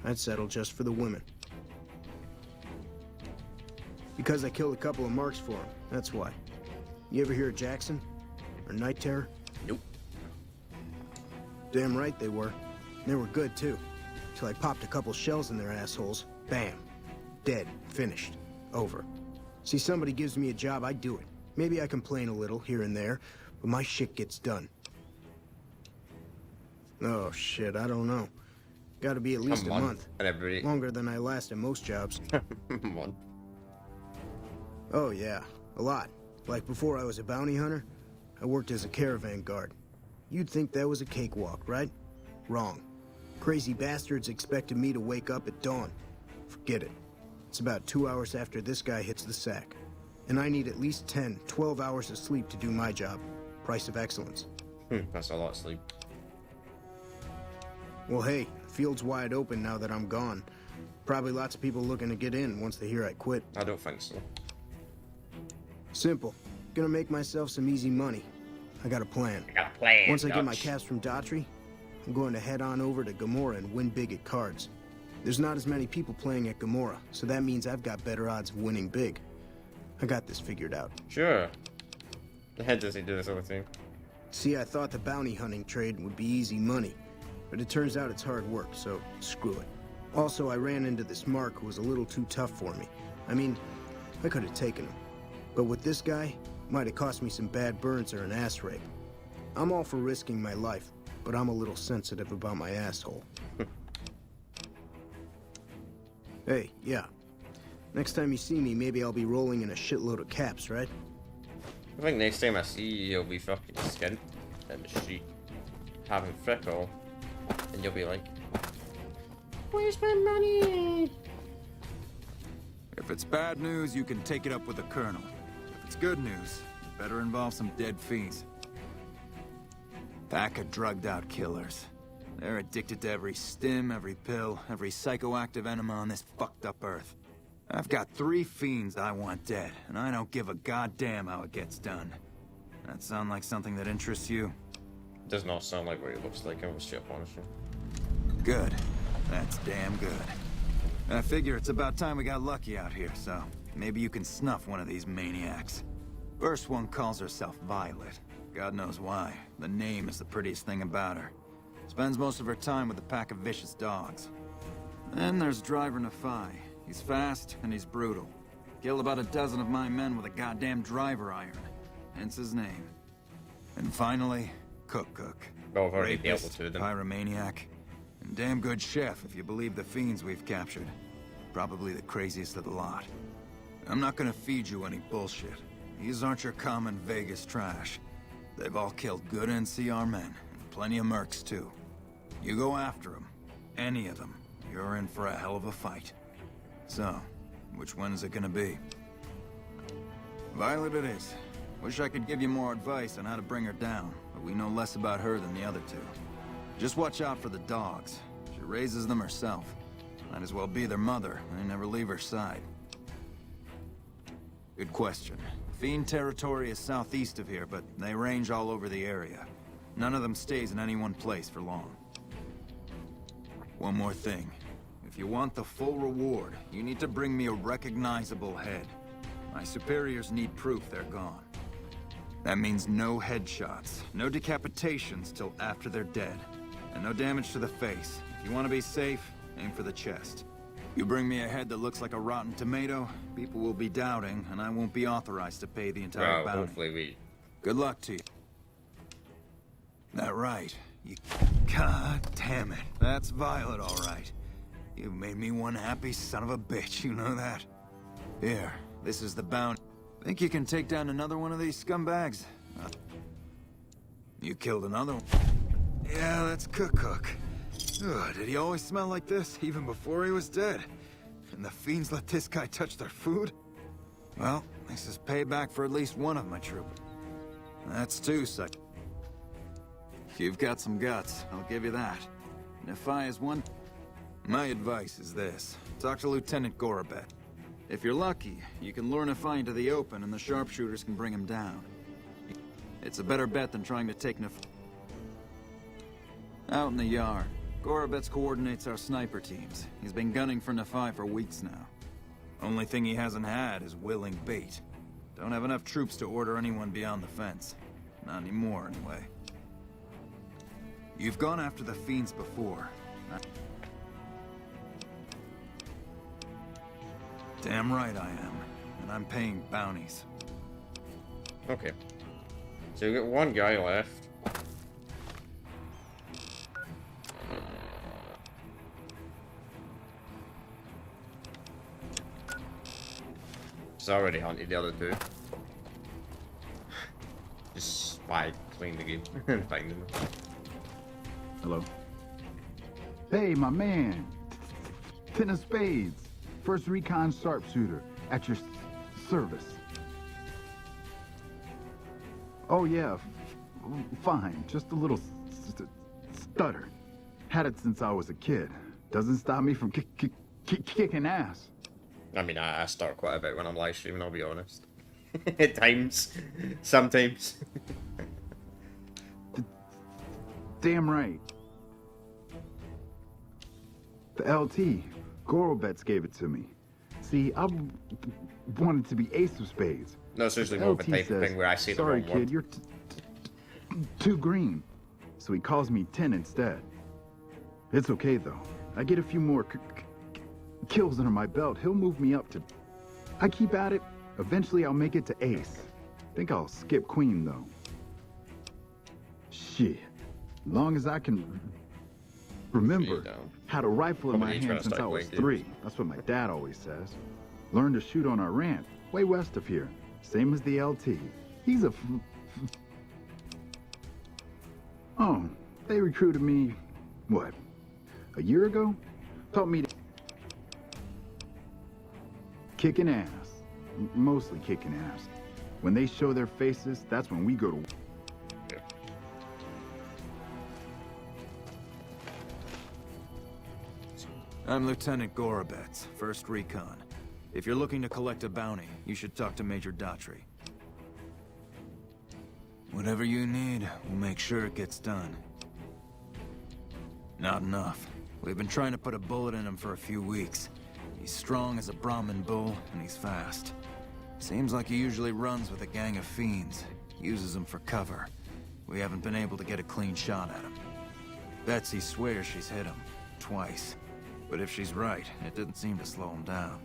I'd settle just for the women. Because I killed a couple of marks for him, that's why. You ever hear of Jackson? Or Night Terror? Nope. Damn right they were. They were good, too. Till I popped a couple shells in their assholes. Bam. Dead. Finished. Over. See, somebody gives me a job, I do it. Maybe I complain a little, here and there, but my shit gets done. Oh, shit, I don't know. Gotta be at least a month. Longer than I last at most jobs. Month. Oh, yeah. A lot. Like before I was a bounty hunter, I worked as a caravan guard. You'd think that was a cakewalk, right? Wrong. Crazy bastards expected me to wake up at dawn. Forget it. It's about 2 hours after this guy hits the sack. And I need at least 10, 12 hours of sleep to do my job. Price of excellence. That's a lot of sleep. Well, hey, the field's wide open now that I'm gone. Probably lots of people looking to get in once they hear I quit. I don't think so. Simple. Gonna make myself some easy money. I got a plan. Once I get my caps from Daughtry, I'm going to head on over to Gomorrah and win big at cards. There's not as many people playing at Gomorrah, so that means I've got better odds of winning big. I got this figured out. Sure. The head doesn't do this other thing. See, I thought the bounty hunting trade would be easy money, but it turns out it's hard work, so screw it. Also, I ran into this Mark who was a little too tough for me. I mean, I could have taken him. But with this guy, might have cost me some bad burns or an ass rape. I'm all for risking my life, but I'm a little sensitive about my asshole. Hey, yeah. Next time you see me, maybe I'll be rolling in a shitload of caps, right? I think next time I see you, you'll be fucking skint in the street, having frick all, and you'll be like, "Where's my money?" If it's bad news, you can take it up with the Colonel. If it's good news, it better involve some dead fiends. Pack of drugged-out killers. They're addicted to every stim, every pill, every psychoactive enema on this fucked up earth. I've got 3 fiends I want dead, and I don't give a goddamn how it gets done. That sound like something that interests you? Does not sound like what it looks like, I was straight up honest. Good. That's damn good. I figure it's about time we got lucky out here, so maybe you can snuff one of these maniacs. First one calls herself Violet. God knows why. The name is the prettiest thing about her. Spends most of her time with a pack of vicious dogs. Then there's Driver Nafai. He's fast and he's brutal. Killed about a dozen of my men with a goddamn driver iron. Hence his name. And finally, Cook. Well, I've already dealt Rapist, with them. pyromaniac, and damn good chef if you believe the fiends we've captured. Probably the craziest of the lot. I'm not gonna feed you any bullshit. These aren't your common Vegas trash. They've all killed good NCR men, and plenty of mercs too. You go after them, any of them, you're in for a hell of a fight. So, which one is it gonna be? Violet it is. Wish I could give you more advice on how to bring her down, but we know less about her than the other two. Just watch out for the dogs. She raises them herself. Might as well be their mother. They never leave her side. Good question. Fiend territory is southeast of here, but they range all over the area. None of them stays in any one place for long. One more thing. If you want the full reward, you need to bring me a recognizable head. My superiors need proof they're gone. That means no headshots, no decapitations till after they're dead, and no damage to the face. If you want to be safe, aim for the chest. You bring me a head that looks like a rotten tomato, people will be doubting, and I won't be authorized to pay the entire Well, bounty. hopefully we... Good luck to you. That right. You... God damn it. That's Violet, all right. You made me one happy son of a bitch, you know that? Here, this is the bounty. Think you can take down another one of these scumbags? You killed another one. Yeah, that's Cook. Ugh, did he always smell like this, even before he was dead? And the fiends let this guy touch their food? Well, this is payback for at least one of my troop. That's two such. You've got some guts, I'll give you that. And if I is one... My advice is this. Talk to Lieutenant Gorobet. If you're lucky, you can lure Nafai into the open and the sharpshooters can bring him down. It's a better bet than trying to take Nafai... Out in the yard, Gorobets coordinates our sniper teams. He's been gunning for Nafai for weeks now. Only thing he hasn't had is willing bait. Don't have enough troops to order anyone beyond the fence. Not anymore, anyway. You've gone after the fiends before. Damn right I am. And I'm paying bounties. Okay. So we've got one guy left. He's already hunted the other two. Just spy clean the game and find them. Hello. Hey, my man. Ten of Spades. First Recon Sharpshooter. At your service. Oh, yeah. Fine. Just a little stutter. Had it since I was a kid. Doesn't stop me from kicking ass. I mean, I start quite a bit when I'm live streaming, I'll be honest. At times. Sometimes. Damn right. The LT. Gorobets gave it to me. See, I wanted to be ace of spades. No, seriously, more of a LT type of says, thing where I say the sorry, wrong kid, word. you're too green. So he calls me 10 instead. It's okay, though. I get a few more kills under my belt. He'll move me up to... I keep at it. Eventually, I'll make it to ace. Think I'll skip queen, though. Shit. Long as I can remember, had a rifle in my hand since I was 3. That's what my dad always says. Learned to shoot on our ranch, way west of here. Same as the LT. He's a Oh, they recruited me, what, a year ago? Taught me to... Kicking ass. Mostly kicking ass. When they show their faces, that's when we go to... I'm Lieutenant Gorobets, 1st Recon. If you're looking to collect a bounty, you should talk to Major Daughtry. Whatever you need, we'll make sure it gets done. Not enough. We've been trying to put a bullet in him for a few weeks. He's strong as a Brahmin bull, and he's fast. Seems like he usually runs with a gang of fiends. Uses them for cover. We haven't been able to get a clean shot at him. Betsy swears she's hit him. Twice. But if she's right, it didn't seem to slow him down.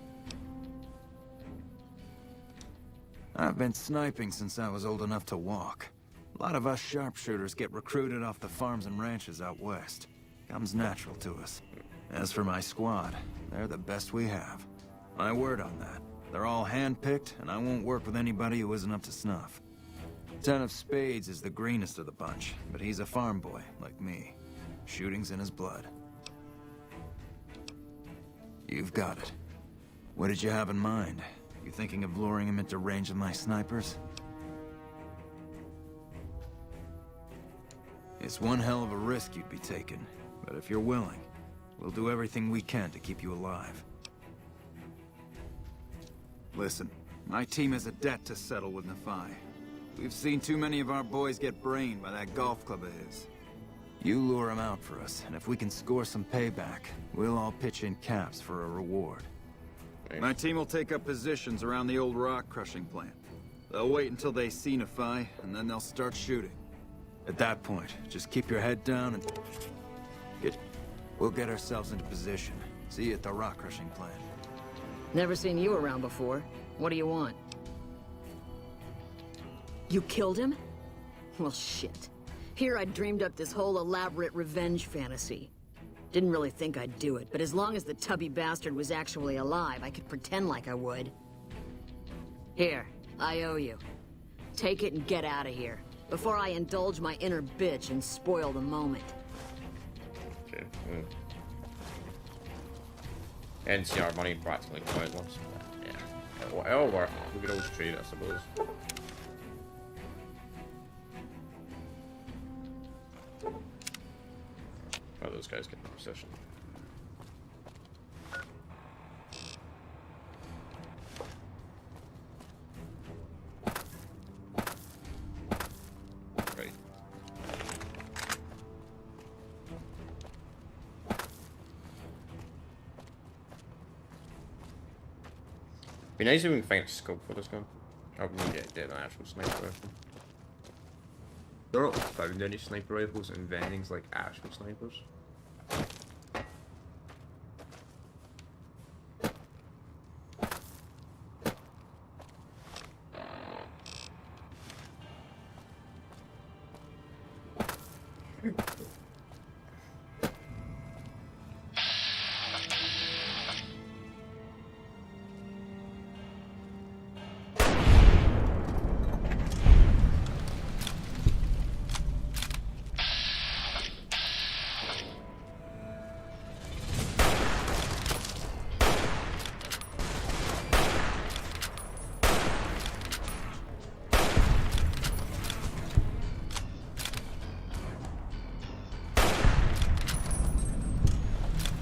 I've been sniping since I was old enough to walk. A lot of us sharpshooters get recruited off the farms and ranches out west. Comes natural to us. As for my squad, they're the best we have. My word on that. They're all hand-picked, and I won't work with anybody who isn't up to snuff. Ten of Spades is the greenest of the bunch, but he's a farm boy, like me. Shooting's in his blood. You've got it. What did you have in mind? You thinking of luring him into range of my snipers? It's one hell of a risk you'd be taking, but if you're willing, we'll do everything we can to keep you alive. Listen, my team has a debt to settle with Nephi. We've seen too many of our boys get brained by that golf club of his. You lure him out for us, and if we can score some payback, we'll all pitch in caps for a reward. My team will take up positions around the old rock-crushing plant. They'll wait until they see Nephi, and then they'll start shooting. At that point, just keep your head down and... We'll get ourselves into position. See you at the rock-crushing plant. Never seen you around before. What do you want? You killed him? Well, shit. Here I dreamed up this whole elaborate revenge fantasy. Didn't really think I'd do it, but as long as the tubby bastard was actually alive, I could pretend like I would. Here, I owe you. Take it and get out of here, before I indulge my inner bitch and spoil the moment. Okay. NCR money practically pointless. Yeah. It'll work. We could always trade it, I suppose. Oh, those guys get in position. Right. Be nice if we can find a scope for this gun. I would need to get an actual sniper rifle. There are not found any sniper rifles and vendings like actual snipers.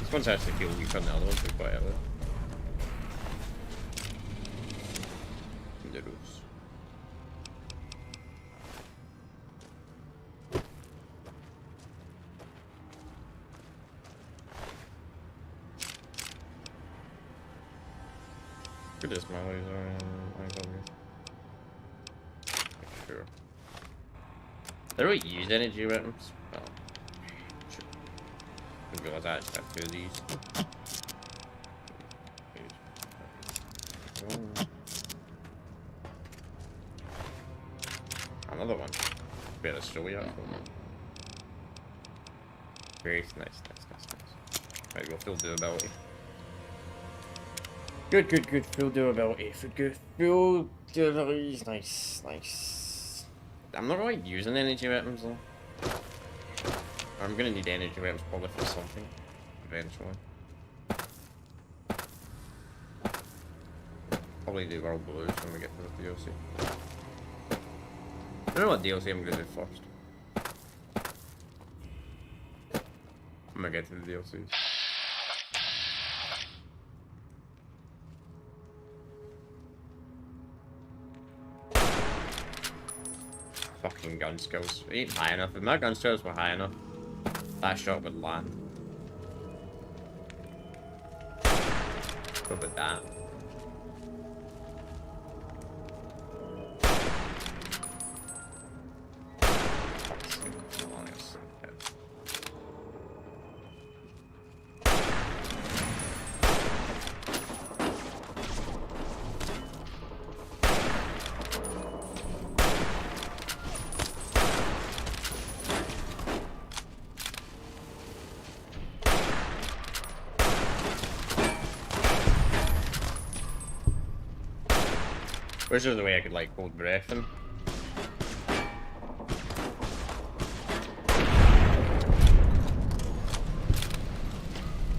This one's actually feel weak on the other one, so quite early. The roofs. Look at this, my laser. Sure. They don't really use energy weapons. Oh. I didn't realize I actually have two of these. Another one. Better show you. Very nice. Right, we'll fill durability. Good. Full durability. Full durability is nice. I'm not really using energy weapons though. I'm gonna need energy weapons probably for something eventually. Probably do World Blues when we get to the DLC. I don't know what DLC I'm gonna do first. I'm gonna get to the DLCs. Fucking gun skills. It ain't high enough. If my gun skills were high enough, that shot would land. What about that? Where's the way I could like hold breath in?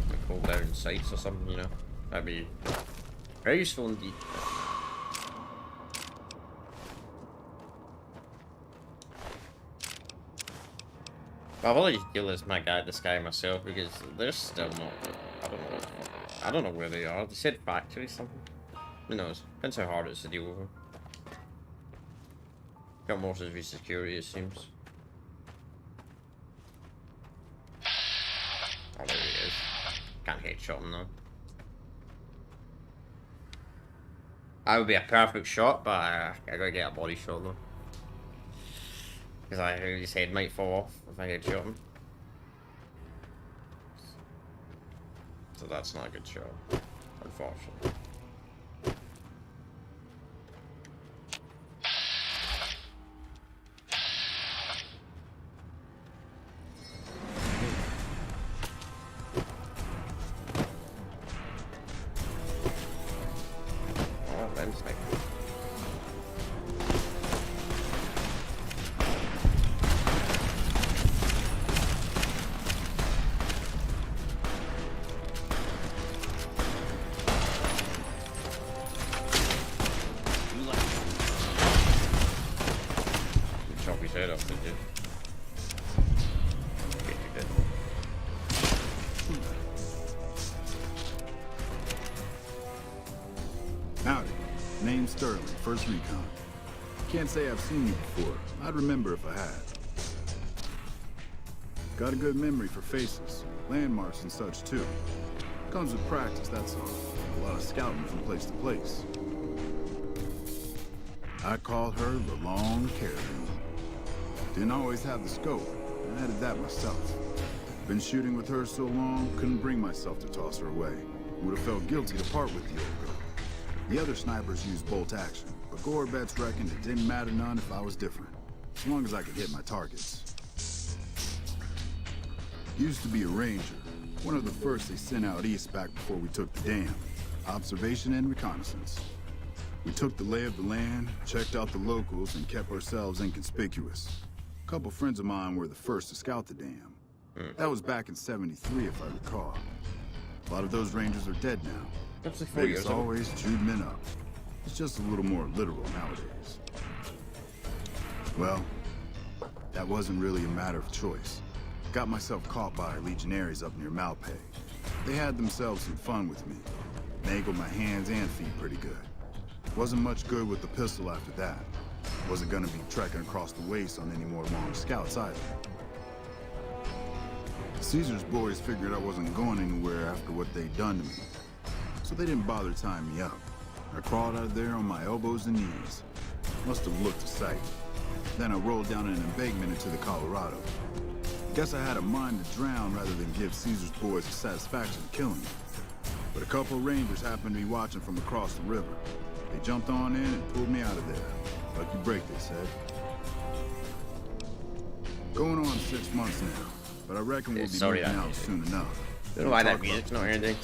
Like hold down sights or something, you know? That'd be very useful indeed. I'll probably kill this guy myself because they're still not. I don't know where they are. They said factory something. Who knows? Depends how hard it is to deal with them. Got most of his security, it seems. Oh, there he is. Can't headshot him though. That would be a perfect shot, but I gotta get a body shot though. Because his head might fall off if I headshot him. So that's not a good shot, unfortunately. Oh, them snipers. Chop his head off, didn't you? Okay, you did. Howdy. Name's Sterling, First Recon. Can't say I've seen you before. I'd remember if I had. Got a good memory for faces, landmarks and such too. Comes with practice, that's all. A lot of scouting from place to place. I call her the Long Caravan. Didn't always have the scope. I added that myself. Been shooting with her so long, couldn't bring myself to toss her away. Would have felt guilty to part with the old girl. The other snipers used bolt action, but Gore bets reckoned it didn't matter none if I was different, as long as I could hit my targets. Used to be a ranger, one of the first they sent out east back before we took the dam. Observation and reconnaissance. We took the lay of the land, checked out the locals, and kept ourselves inconspicuous. A couple friends of mine were the first to scout the dam. That was back in '73, if I recall. A lot of those rangers are dead now. That's like 4 years Vegas ago. always chewed men up. It's just a little more literal nowadays. Well, that wasn't really a matter of choice. Got myself caught by legionaries up near Malpay. They had themselves some fun with me. Mangled my hands and feet pretty good. Wasn't much good with the pistol after that. Wasn't gonna be trekking across the waste on any more long scouts either. Caesar's boys figured I wasn't going anywhere after what they'd done to me. So they didn't bother tying me up. I crawled out of there on my elbows and knees. Must have looked a sight. Then I rolled down an embankment into the Colorado. Guess I had a mind to drown rather than give Caesar's boys the satisfaction of killing me. But a couple of rangers happened to be watching from across the river. They jumped on in and pulled me out of there. Lucky break, they said. Going on 6 months now, but I reckon we'll be Sorry, moving that out music. soon enough. Don't know why that music's not anything.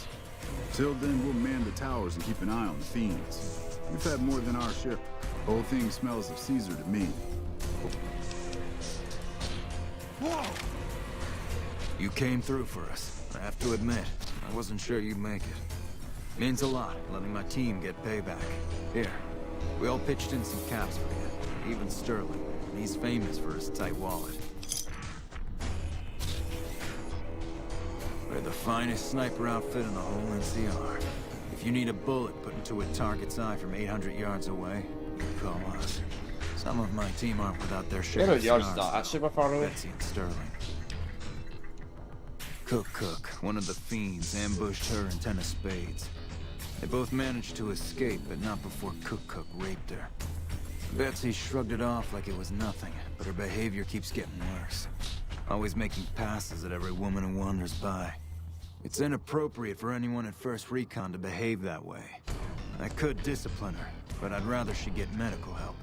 Till then, we'll man the towers and keep an eye on the fiends. We've had more than our share. Whole thing smells of Caesar to me. Whoa! You came through for us. I have to admit, I wasn't sure you'd make it. Means a lot, letting my team get payback. Here, we all pitched in some caps for you. Even Sterling. He's famous for his tight wallet. We're the finest sniper outfit in the whole NCR. If you need a bullet put into a target's eye from 800 yards away, you call us. Some of my team aren't without their share of 800 yards is scars, not that though. super far away. Betsy and Sterling. Cook, one of the fiends, ambushed her and 10 of spades. They both managed to escape, but not before Cook raped her. Betsy shrugged it off like it was nothing, but her behavior keeps getting worse. Always making passes at every woman who wanders by. It's inappropriate for anyone at First Recon to behave that way. I could discipline her, but I'd rather she get medical help.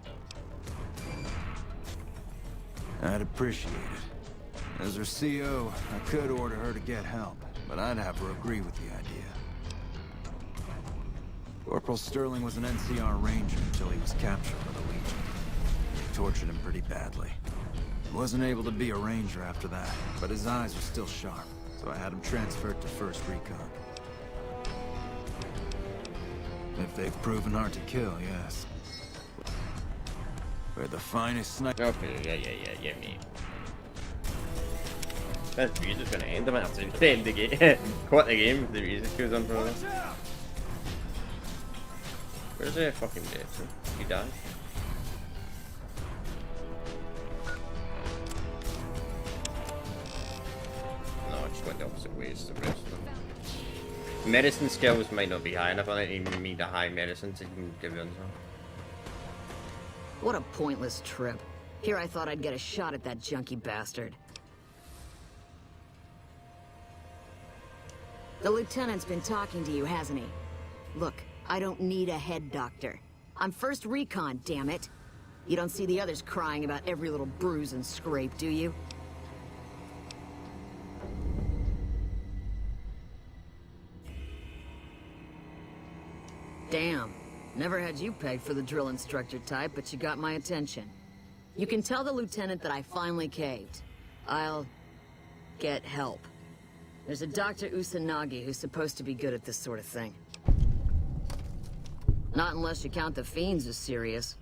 I'd appreciate it. As her CO, I could order her to get help, but I'd have her agree with the idea. Corporal Sterling was an NCR Ranger until he was captured by the Legion. They tortured him pretty badly. He wasn't able to be a Ranger after that, but his eyes were still sharp, so I had him transferred to 1st Recon. If they've proven hard to kill, yes. We're the finest sniper. Okay, yeah, mate. That music's gonna end. I might have to end the game. Quit the game if the music goes on for a while. Where's the fucking dead? He died. No, I just went the opposite ways to the rest of them. Medicine skills might not be high enough. I don't even need a high medicine to give you some. What a pointless trip. Here I thought I'd get a shot at that junkie bastard. The lieutenant's been talking to you, hasn't he? Look, I don't need a head doctor. I'm 1st Recon, damn it. You don't see the others crying about every little bruise and scrape, do you? Damn. Never had you pegged for the drill instructor type, but you got my attention. You can tell the lieutenant that I finally caved. I'll get help. There's a Dr. Usanagi who's supposed to be good at this sort of thing. Not unless you count the fiends as serious.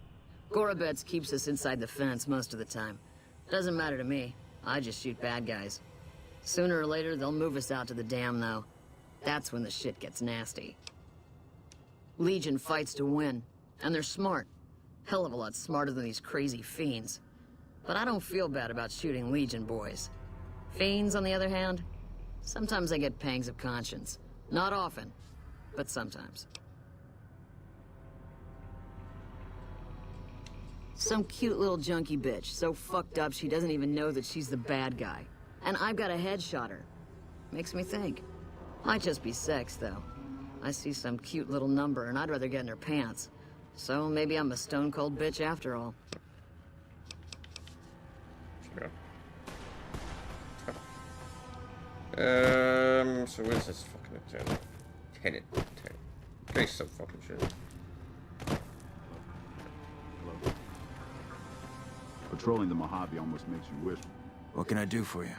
Gorobets keeps us inside the fence most of the time. Doesn't matter to me. I just shoot bad guys. Sooner or later, they'll move us out to the dam, though. That's when the shit gets nasty. Legion fights to win, and they're smart. Hell of a lot smarter than these crazy fiends. But I don't feel bad about shooting Legion boys. Fiends, on the other hand, sometimes I get pangs of conscience. Not often, but sometimes. Some cute little junkie bitch, so fucked up she doesn't even know that she's the bad guy. And I've got a headshot her. Makes me think. Might just be sex, though. I see some cute little number and I'd rather get in her pants. So maybe I'm a stone-cold bitch after all. So where's this fucking lieutenant? Lieutenant. Guy's so fucking shit. Hello. Patrolling the Mojave almost makes you wish. What can I do for you?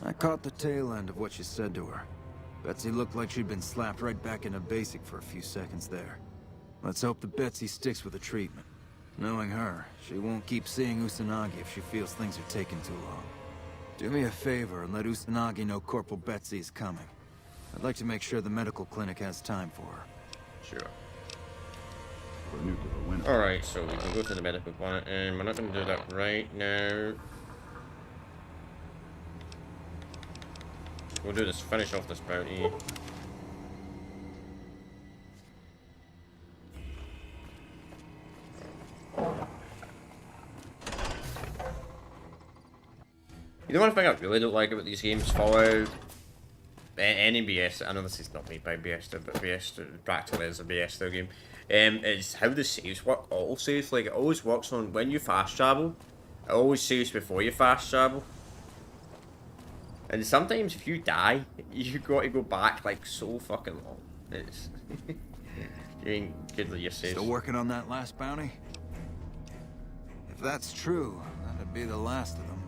I caught the tail end of what you said to her. Betsy looked like she'd been slapped right back into basic for a few seconds there. Let's hope that Betsy sticks with the treatment. Knowing her, she won't keep seeing Usanagi if she feels things are taking too long. Do me a favor and let Usanagi know Corporal Betsy is coming. I'd like to make sure the medical clinic has time for her. Sure. Winner. Alright, so we can go to the medical clinic, and we're not going to do that right now. We'll do this, finish off this bounty. You know one thing I really don't like about these games, Fallout, any BS, I know this is not made by Bethesda, but Bethesda practically is a Bethesda game, is how the saves work, autosave. Like, it always works on when you fast travel, it always saves before you fast travel. And sometimes if you die, you got to go back like so fucking long. It's you ain't good with your saves. Still working on that last bounty? If that's true, that'd be the last of them.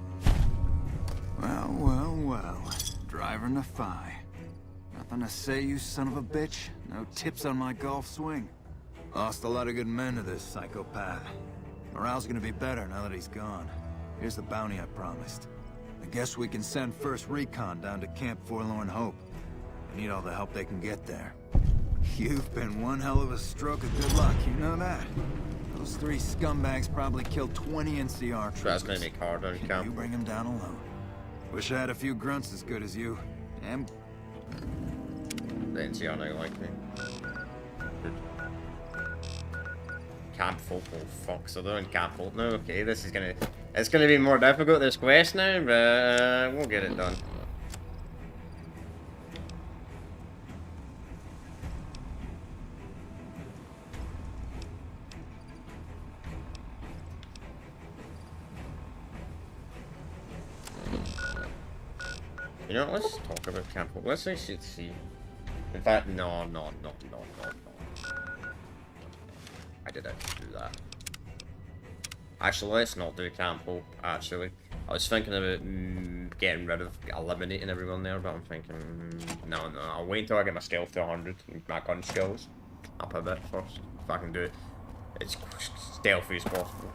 Well. Driver Nafai. Nothing to say, you son of a bitch? No tips on my golf swing? Lost a lot of good men to this psychopath. Morale's gonna be better now that he's gone. Here's the bounty I promised. I guess we can send 1st Recon down to Camp Forlorn Hope. They need all the help they can get there. You've been one hell of a stroke of good luck, you know that? Those 3 scumbags probably killed 20 NCR troopers. That's gonna make hard on camp. You bring them down alone. Wish I had a few grunts as good as you. And the NCR don't like me. Good. Camp Folk, oh fuck, so they're in Camp Folk now. Okay, this is gonna... It's gonna be more difficult, this quest now, but we'll get it done. You know, let's talk about Camp Folk. Let's actually see In fact, no. I didn't do that. Actually, let's not do Camp Hope, actually. I was thinking about getting rid of, eliminating everyone there, but I'm thinking, no, I'll wait until I get my stealth to 100, and my gun skills up a bit first, if I can do it as stealthy as possible.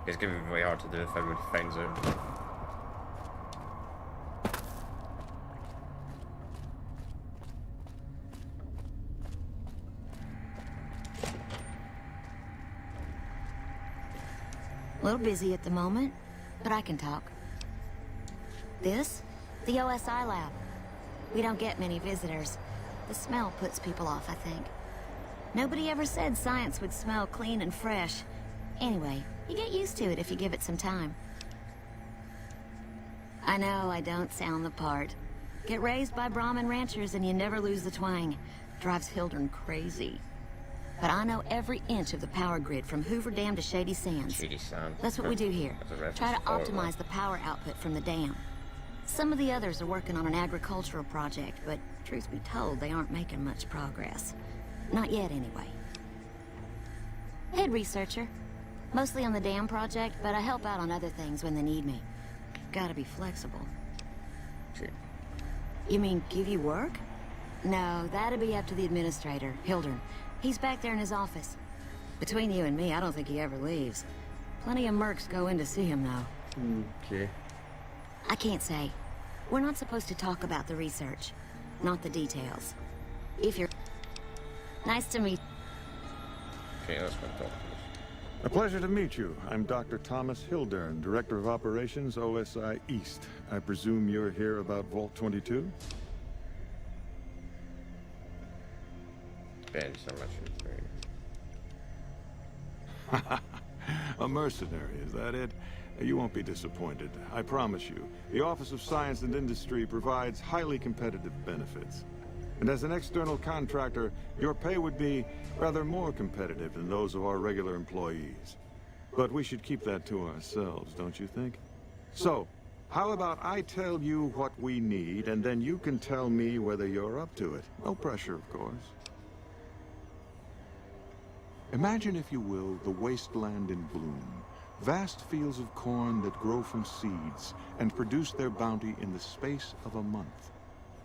It's going to be really hard to do if everybody finds out. A little busy at the moment, but I can talk. This? The OSI lab. We don't get many visitors. The smell puts people off, I think. Nobody ever said science would smell clean and fresh. Anyway, you get used to it if you give it some time. I know I don't sound the part. Get raised by Brahmin ranchers and you never lose the twang. Drives Hildern crazy. But I know every inch of the power grid from Hoover Dam to Shady Sands. That's what we do here. Try to optimize the power output from the dam. Some of the others are working on an agricultural project, but truth be told, they aren't making much progress. Not yet, anyway. Head researcher. Mostly on the dam project, but I help out on other things when they need me. Gotta be flexible. Sure. You mean give you work? No, that'd be up to the administrator, Hildern. He's back there in his office. Between you and me, I don't think he ever leaves. Plenty of mercs go in to see him, though. Okay. I can't say. We're not supposed to talk about the research. Not the details. If you're... Nice to meet... Okay, let's go talk. A pleasure to meet you. I'm Dr. Thomas Hildern, Director of Operations, OSI East. I presume you're here about Vault 22? So much A mercenary, is that it? You won't be disappointed, I promise you. The Office of Science and Industry provides highly competitive benefits. And as an external contractor, your pay would be rather more competitive than those of our regular employees. But we should keep that to ourselves, don't you think? So, how about I tell you what we need, and then you can tell me whether you're up to it. No pressure, of course. Imagine, if you will, the wasteland in bloom. Vast fields of corn that grow from seeds and produce their bounty in the space of a month.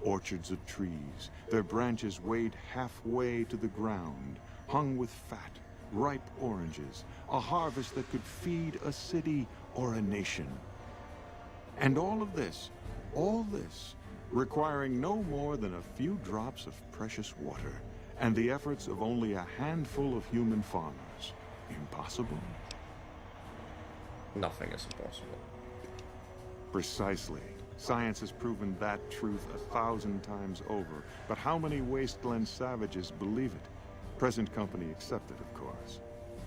Orchards of trees, their branches weighed halfway to the ground, hung with fat, ripe oranges, a harvest that could feed a city or a nation. And all this, requiring no more than a few drops of precious water, and the efforts of only a handful of human farmers. Impossible? Nothing is impossible. Precisely. Science has proven that truth 1,000 times over. But how many wasteland savages believe it? Present company accepted, of course.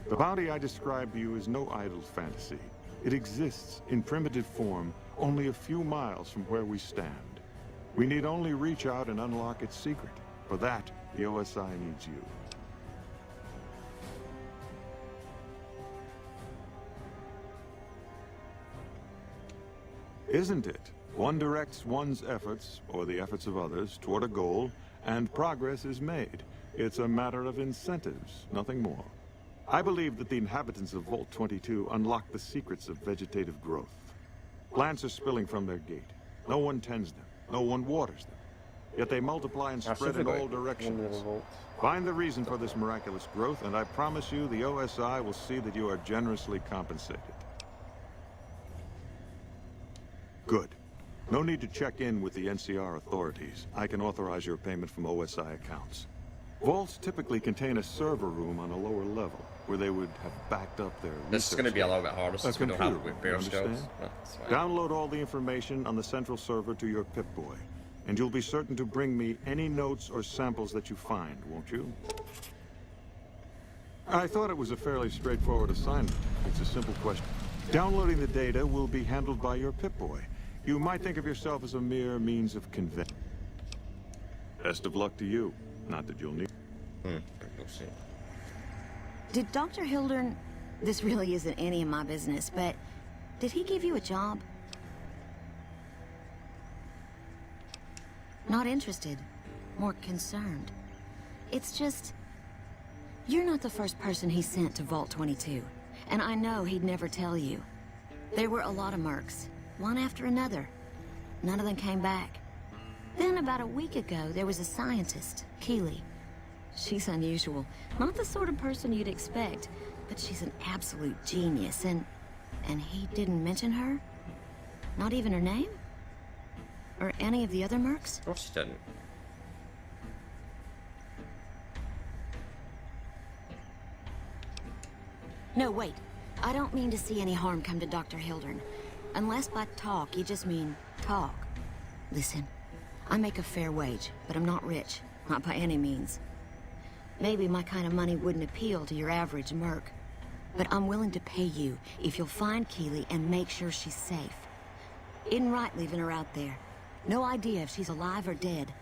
The bounty I described to you is no idle fantasy. It exists in primitive form only a few miles from where we stand. We need only reach out and unlock its secret. For that, the OSI needs you. Isn't it? One directs one's efforts, or the efforts of others, toward a goal, and progress is made. It's a matter of incentives, nothing more. I believe that the inhabitants of Vault 22 unlock the secrets of vegetative growth. Plants are spilling from their gate. No one tends them. No one waters them. Yet they multiply and spread in all directions. Find the reason for this miraculous growth, and I promise you the OSI will see that you are generously compensated. Good. No need to check in with the NCR authorities. I can authorize your payment from OSI accounts. Vaults typically contain a server room on a lower level, where they would have backed up their This is going to be a little bit harder since we don't have it with bear skills. Download all the information on the central server to your Pip-Boy. And you'll be certain to bring me any notes or samples that you find, won't you? I thought it was a fairly straightforward assignment. It's a simple question. Downloading the data will be handled by your Pip-Boy. You might think of yourself as a mere means of conveyance. Best of luck to you. Not that you'll need... We'll see. Did Dr. Hildern... This really isn't any of my business, but... Did he give you a job? Not interested. more concerned. It's just... You're not the first person he sent to Vault 22, and I know he'd never tell you. There were a lot of mercs, one after another. None of them came back. Then about a week ago, there was a scientist, Keeley. She's unusual. Not the sort of person you'd expect, but she's an absolute genius, and he didn't mention her? Not even her name? Or any of the other mercs? Of course he didn't. No, wait. I don't mean to see any harm come to Dr. Hildern. Unless by talk, you just mean talk. Listen, I make a fair wage, but I'm not rich. Not by any means. Maybe my kind of money wouldn't appeal to your average merc. But I'm willing to pay you if you'll find Keeley and make sure she's safe. Isn't right leaving her out there. No idea if she's alive or dead.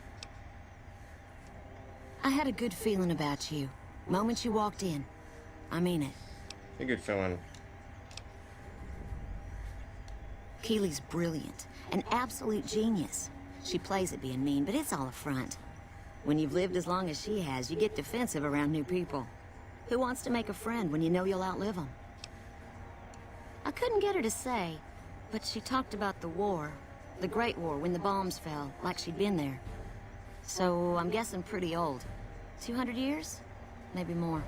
I had a good feeling about you. Moment you walked in. I mean it. A good feeling. Keeley's brilliant. An absolute genius. She plays at being mean, but it's all a front. When you've lived as long as she has, you get defensive around new people. Who wants to make a friend when you know you'll outlive them? I couldn't get her to say, but she talked about the war. The Great War, when the bombs fell, like she'd been there. So, I'm guessing pretty old. 200 years? Maybe more.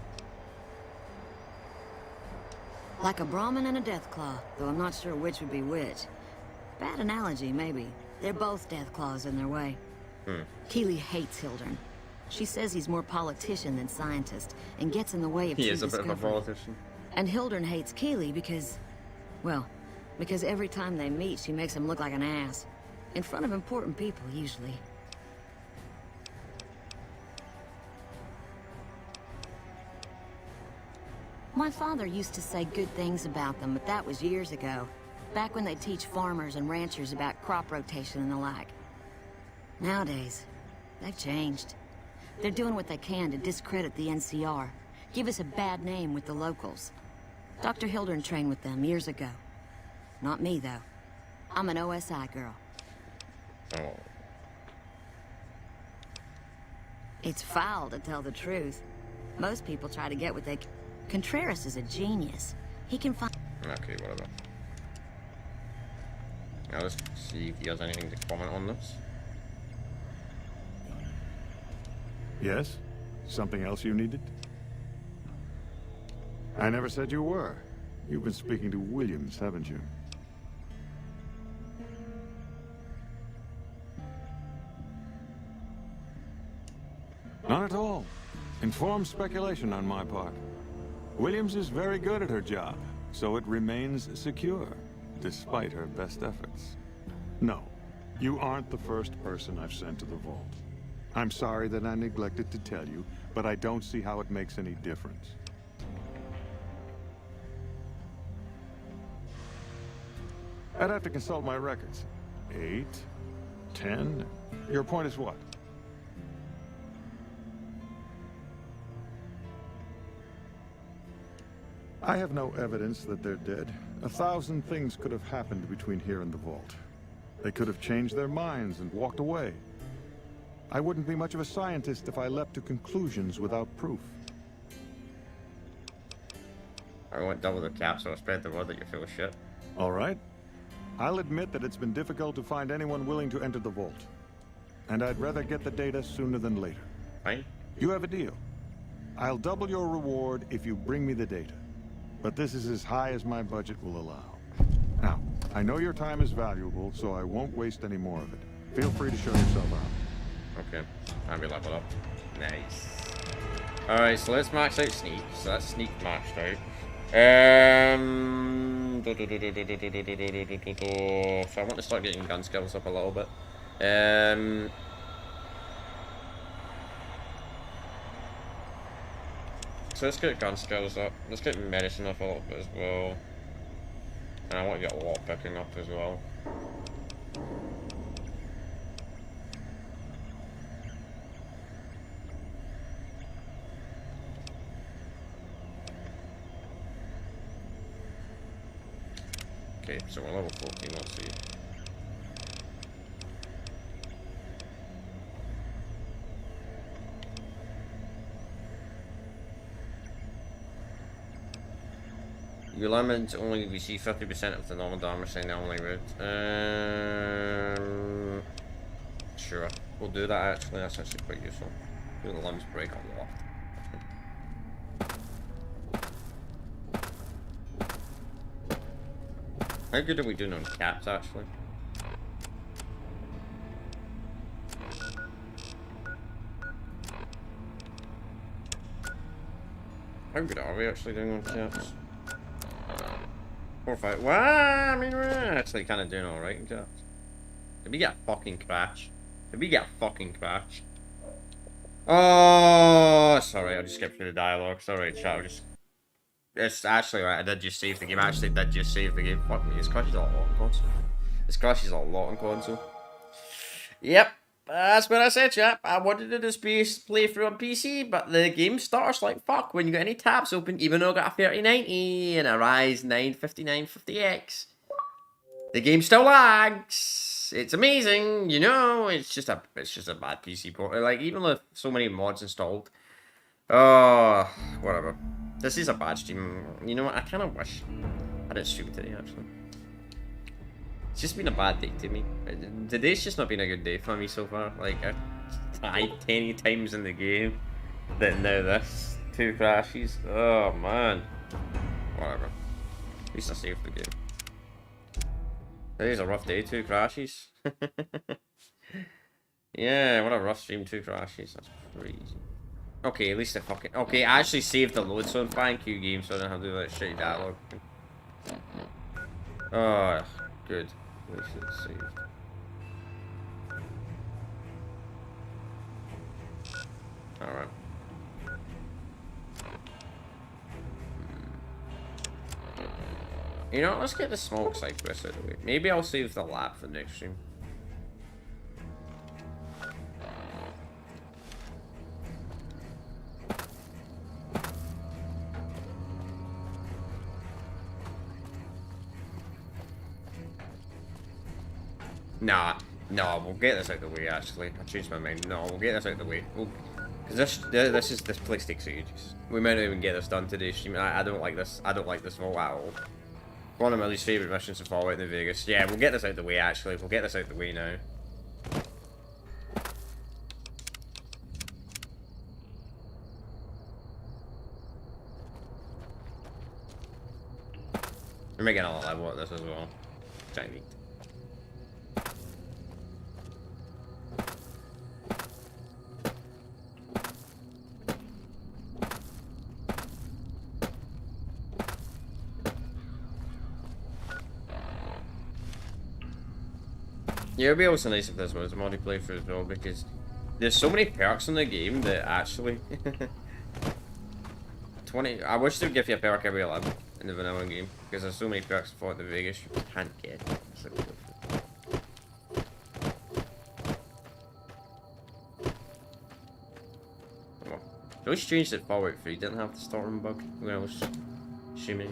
Like a Brahmin and a Deathclaw, though I'm not sure which would be which. Bad analogy, maybe. They're both Deathclaws in their way. Keeley hates Hildern. She says he's more politician than scientist, and gets in the way of He true is a bit of a discovery. politician. And Hildern hates Keeley because... well, because every time they meet, she makes him look like an ass. In front of important people, usually. My father used to say good things about them, but that was years ago. Back when they teach farmers and ranchers about crop rotation and the like. Nowadays, they've changed. They're doing what they can to discredit the NCR. Give us a bad name with the locals. Dr. Hildern trained with them years ago. Not me, though. I'm an OSI girl. Oh. It's foul to tell the truth. Most people try to get what they can. Contreras is a genius. He can find... Okay, whatever. Now let's see if he has anything to comment on this. Yes? Something else you needed? I never said you were. You've been speaking to Williams, haven't you? Not at all. Informed speculation on my part. Williams is very good at her job, so it remains secure, despite her best efforts. No, you aren't the first person I've sent to the vault. I'm sorry that I neglected to tell you, but I don't see how it makes any difference. I'd have to consult my records. 8, 10. Your point is what? I have no evidence that they're dead. 1,000 things could have happened between here and the vault. They could have changed their minds and walked away. I wouldn't be much of a scientist if I leapt to conclusions without proof. I won't double the caps or spread the word that you're full of shit. All right. I'll admit that it's been difficult to find anyone willing to enter the vault. And I'd rather get the data sooner than later. Fine. You have a deal. I'll double your reward if you bring me the data. But this is as high as my budget will allow. Now, I know your time is valuable, so I won't waste any more of it. Feel free to show yourself out. Okay. I'll be leveled up. Nice. Alright, so let's max out Sneak. So that's Sneak maxed out. So I want to start getting gun skills up a little bit. So let's get gun skills up. Let's get medicine up a little bit as well. And I want to get lock picking up as well. Okay, so we're level 14, let's see. Your lemons only receive 50% of the normal damage saying the only route. Sure. We'll do that actually, that's actually quite useful. The limbs break a lot. How good are we doing on cats actually? How good are we actually doing on cats? 4 or 5. Well, I mean, we're actually kind of doing alright in cats. Did we get a fucking crash? Did we get a fucking crash? Oh, sorry, I just skipped through the dialogue. Sorry, chat. It's actually right. I did just save the game. I actually did just save the game. Fuck me, this crashes a lot on console. This crashes a lot on console. Yep. That's what I said, chap. I wanted to just play through on PC, but the game starts like fuck when you got any tabs open, even though I got a 3090 and a Ryzen 9 5950X. The game still lags. It's amazing, you know. It's just a bad PC port. Like even with so many mods installed. Oh, whatever. This is a bad stream. You know what? I kind of wish I didn't stream today actually. It's just been a bad day to me. Today's just not been a good day for me so far. Like, I died 10 times in the game. Then now this. 2 crashes. Oh, man. Whatever. At least I saved the game. Today's a rough day. 2 crashes. Yeah, what a rough stream. 2 crashes. That's crazy. Okay, at least I fucking... Okay, I actually saved the load zone. Thank you, game, so I don't have to do that shitty dialogue. Oh, good. We should have saved. Alright. You know, let's get the smoke cypress out of the way. Maybe I'll save the lab for the next stream. Nah, no, we'll get this out of the way, actually. I changed my mind. No, we'll get this out of the way. Because this place takes ages. We might not even get this done today, stream. I don't like this. I don't like this vault at all. One of my least favourite missions to Fallout New Vegas. Yeah, we'll get this out of the way, actually. We'll get this out of the way now. We're making another level at this as well. Which I need. Yeah, it'd be also nice if this was a multiplayer for as well, because there's so many perks in the game that actually 20. I wish they would give you a perk every 11 in the vanilla game, because there's so many perks for the Vegas you can't get. It's like, it was strange that Fallout 3 didn't have the storm bug when I was streaming.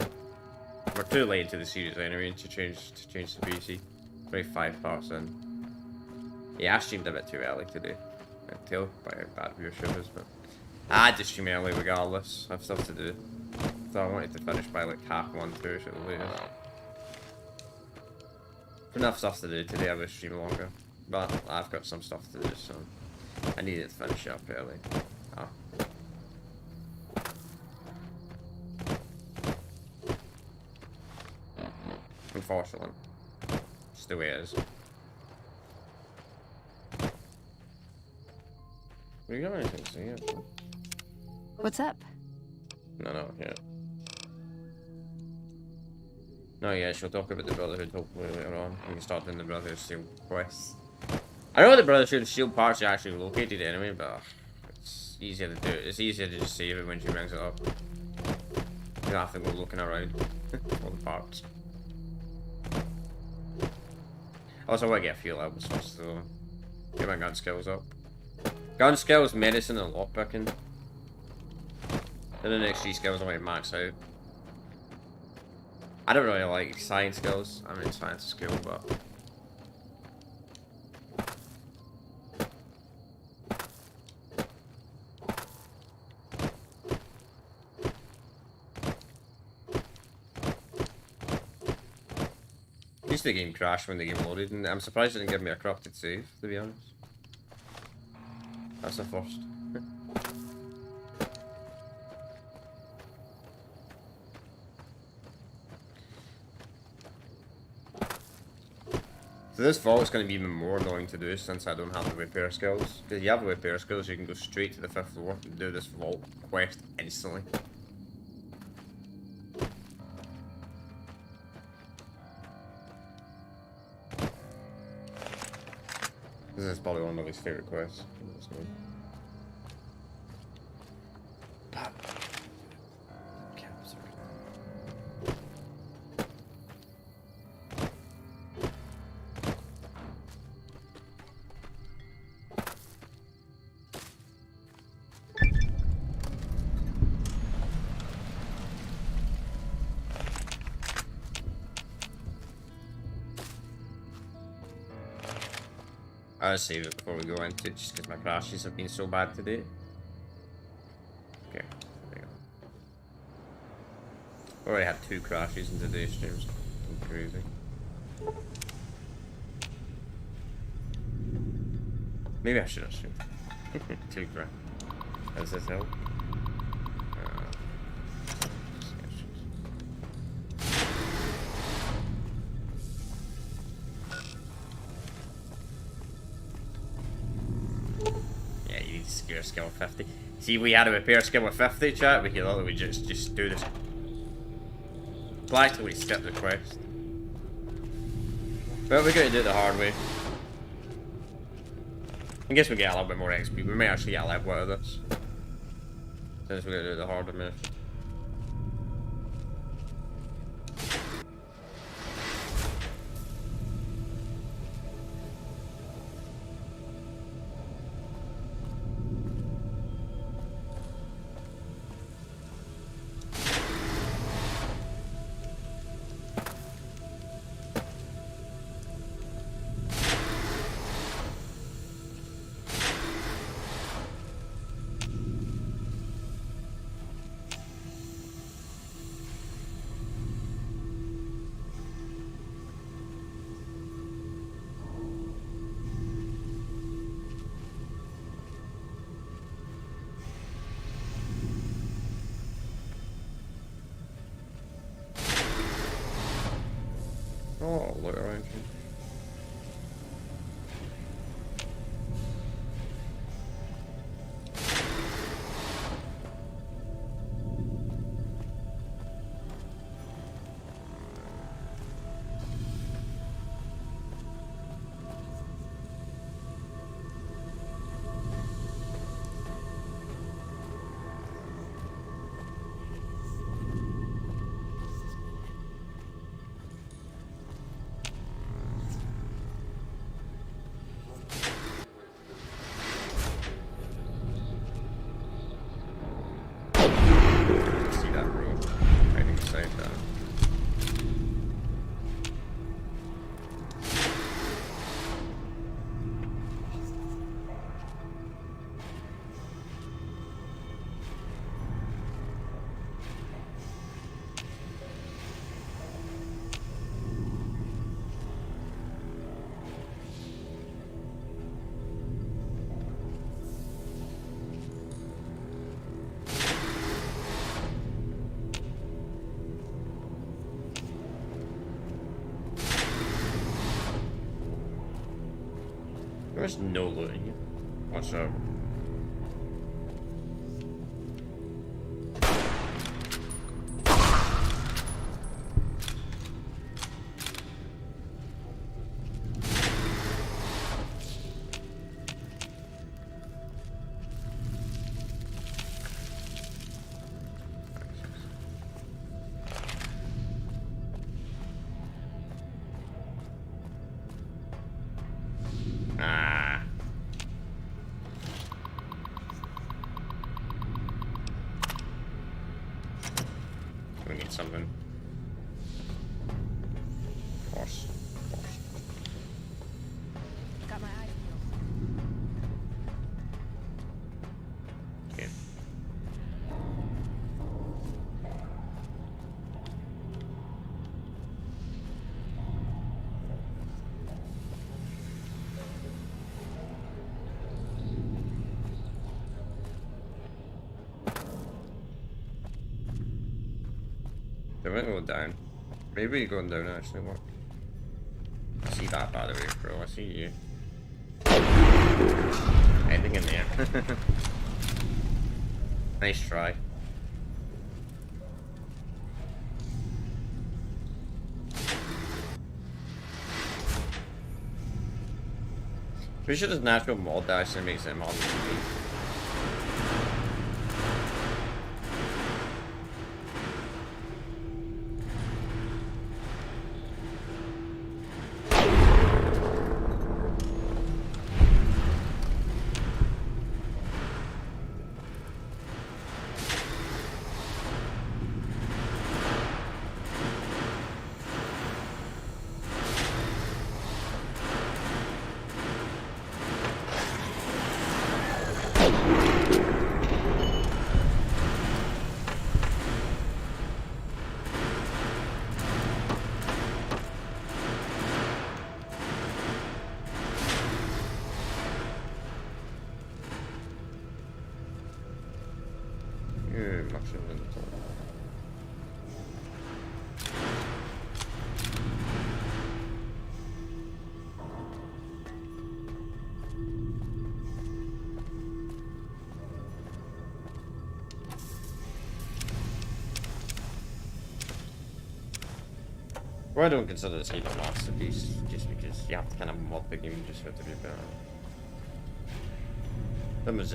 We're too late to the series anyway to change the PC. 5 parts in. Yeah, I streamed a bit too early today. I can tell by how bad viewership is, but I had to stream early regardless. I have stuff to do. So I wanted to finish by like half 1, 2 at the latest. Enough stuff to do today, I will stream longer. But I've got some stuff to do, so I needed to finish up early. Oh. Unfortunately. Just the way it is. We got anything to see yet? What's up? No, yeah. No, yeah, she'll talk about the Brotherhood hopefully later on. We can start doing the Brotherhood Shield quests. I know the Brotherhood Shield parts are actually located anyway, but it's easier to do it. It's easier to just save it when she brings it up. You don't have to go looking around all the parts. Also, I want to get a few levels first, so get my gun skills up. Gun skills, medicine, and lockpicking. Then the next 3 skills I want to max out. I don't really like science skills. I mean, it's science skill, but least the game crashed when the game loaded, and I'm surprised it didn't give me a corrupted save, to be honest. That's the first. So this vault is going to be even more annoying to do since I don't have the repair skills. Because if you have the repair skills, you can go straight to the 5th floor and do this vault quest instantly. This is probably one of his favourite quests. I'll save it before we go into it, just because my crashes have been so bad today. Okay, there we go. Already had 2 crashes in today's streams. Crazy. Maybe I should have streamed. 2 crashes. Does this help? Skill 50. See, we had a repair skill with 50, chat. We could literally just do this. Practically skip the quest. But we're going to do it the hard way. I guess we get a little bit more XP. We may actually get a level out of this. Since we're going to do the harder method. Oh, look around here. There's no looting whatsoever. might go down. Maybe going down actually work. I see that by the way, bro. I see you. Anything in there. Nice try. Pretty sure there's natural mod that actually makes it mod. Well, I don't consider this game a masterpiece, just because you have to kind of mod the game just for it to be better. The problem is,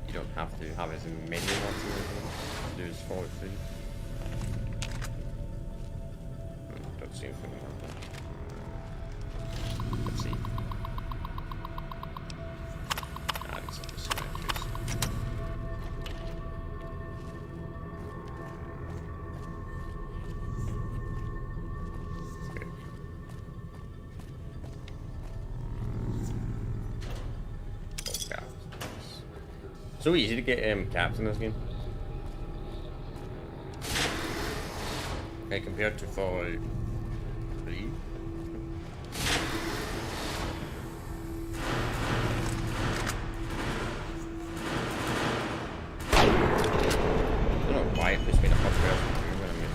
you don't have to have as many mods in the game to do as Fallout 3. Don't seem to be. Let's see. Adding some symmetries. So easy to get caps in this game. Okay, compared to Fallout 3. I don't know why this made a much better game than I mean.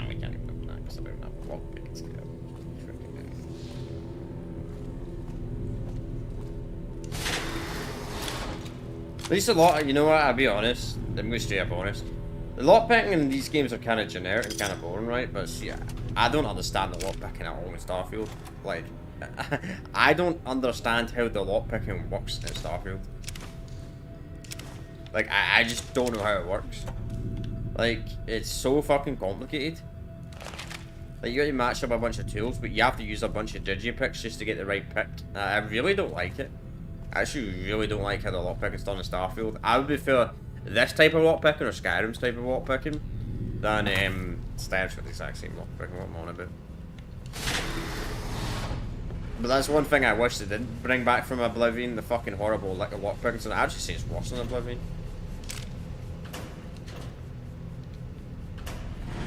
We can't even open that because I don't have a lockpick to get At least a lot, you know what, I'll be honest, I'm going to straight up honest. The lockpicking in these games are kind of generic and kind of boring, right? But see, I don't understand the lockpicking at all in Starfield. Like, I don't understand how the lockpicking works in Starfield. Like, I just don't know how it works. Like, it's so fucking complicated. Like, you got to match up a bunch of tools, but you have to use a bunch of digipicks just to get the right pick. I really don't like it. I actually really don't like how the lockpicking's done in Starfield. I would prefer this type of lockpicking or Skyrim's type of lockpicking than Skyrim's got the exact same lockpicking, what I'm on about. But that's one thing I wish they didn't bring back from Oblivion, the fucking horrible lockpicking. So I actually say it's worse than Oblivion.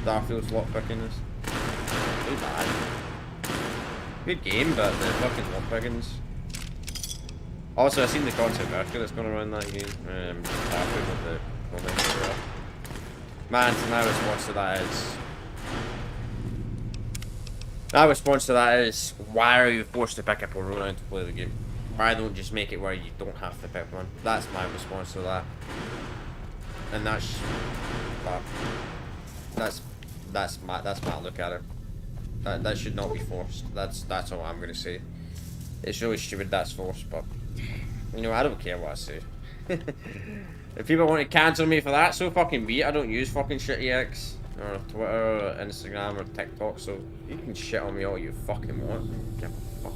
Starfield's lockpicking is too bad. Good game, but the fucking lockpickings. Also, I've seen the concept article that's going around that game. Starfield with the momentum. Man, my response to that is. My response to that is, why are you forced to pick up a round to play the game? Why don't just make it where you don't have to pick one? That's my response to that. And that's my look at it. That should not be forced. That's all I'm gonna say. It's really stupid that's forced, but you know, I don't care what I say. If people want to cancel me for that, so fucking be it. I don't use fucking shitty X or Twitter or Instagram or TikTok, so you can shit on me all you fucking want. Yeah, fuck.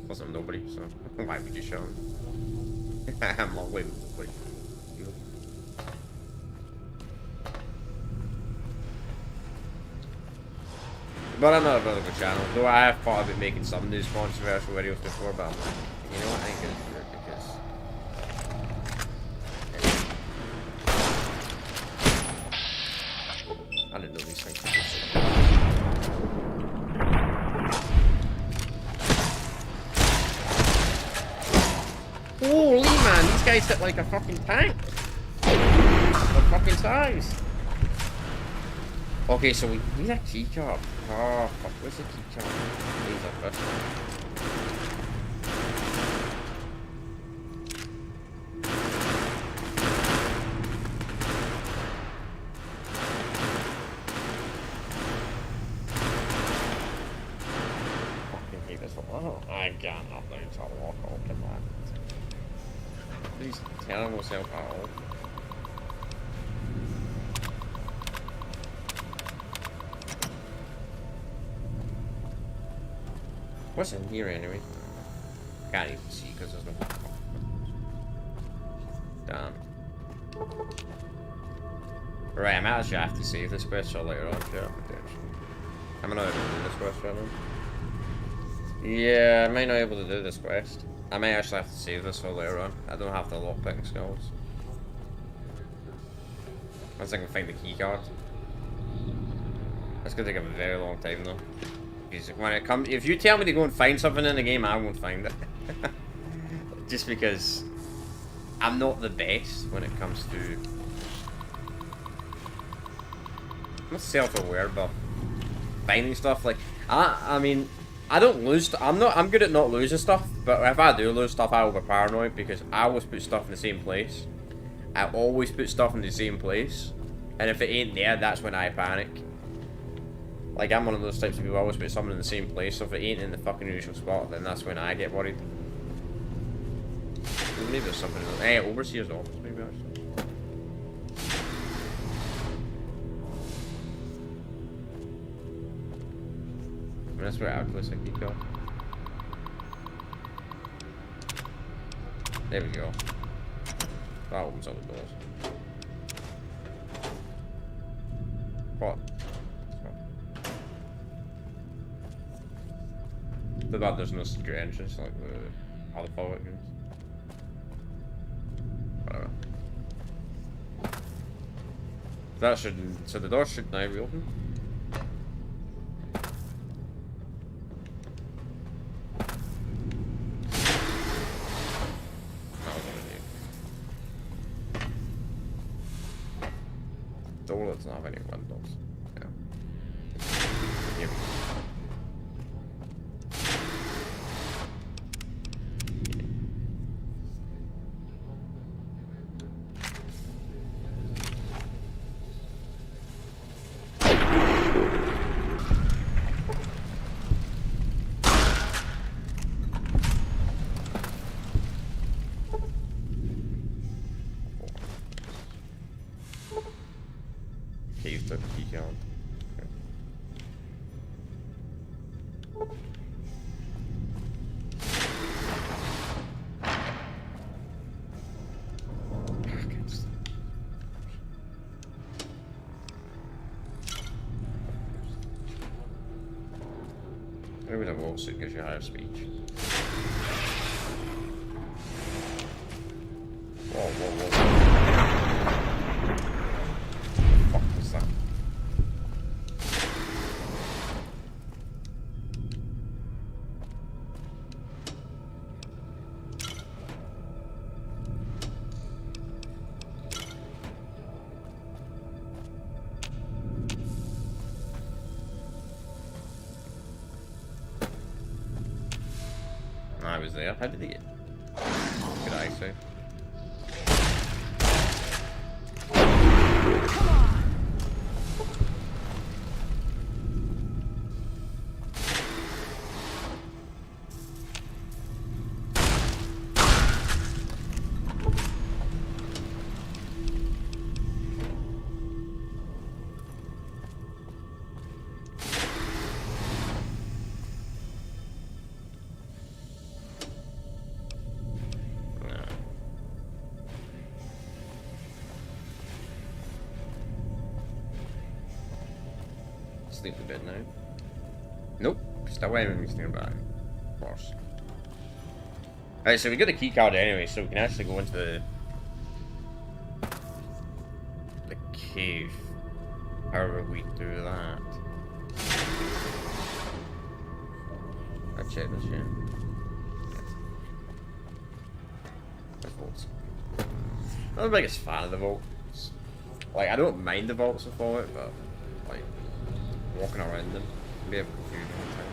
Plus I'm nobody, so why would you shit on me? I'm not waiting. But I'm not a political channel, though I have thought about making some news controversial videos before, but I'm like, you know what, I ain't gonna do it because I didn't know these things were so guys hit like a fucking tank. They're fucking size. Okay, so we need a keycard. Oh, fuck, where's the keycard? These are first. Fucking hate this one. Oh, I got nothing to walk open that. These terrible self-power. What's in here anyway? Can't even see because there's no. Damn. Right, I might actually have to save this quest for later on. Yeah, I'm not able to do this quest right now. Yeah, I might not be able to do this quest. I might actually have to save this for later on. I don't have the lockpicking skills. Once I can find the keycard. That's gonna take a very long time though. Because when it comes, if you tell me to go and find something in the game, I won't find it. Just because I'm not the best when it comes to. I'm not self-aware, but finding stuff like I mean, I don't lose. I'm good at not losing stuff, but if I do lose stuff, I will be paranoid because I always put stuff in the same place. I always put stuff in the same place, and if it ain't there, that's when I panic. Like, I'm one of those types of people who always put something in the same place, so if it ain't in the fucking usual spot, then that's when I get worried. Maybe there's something in there. Hey, Overseer's office, maybe actually. I mean, that's where Outlaws like keep going. There we go. That opens all the doors. What? Too bad there's no secret entrance like the other forward games. Whatever. That should. So the door should now be open. Door doesn't have any windows. Yeah. Yep. Cave took the key count. Maybe the wall suit gives you higher speech. Whoa, whoa, whoa. What the fuck was that? I was there. How did he get? Good eye save. Sleep a bit now. Nope. Still waiting for me to back. Of course. Alright, so we got a key card anyway, so we can actually go into the cave. However we do that. I check this shit. That's bolts. I'm the biggest fan of the vaults. Like, I don't mind the vaults of Fallout, but like walking around them can be a bit confusing at times.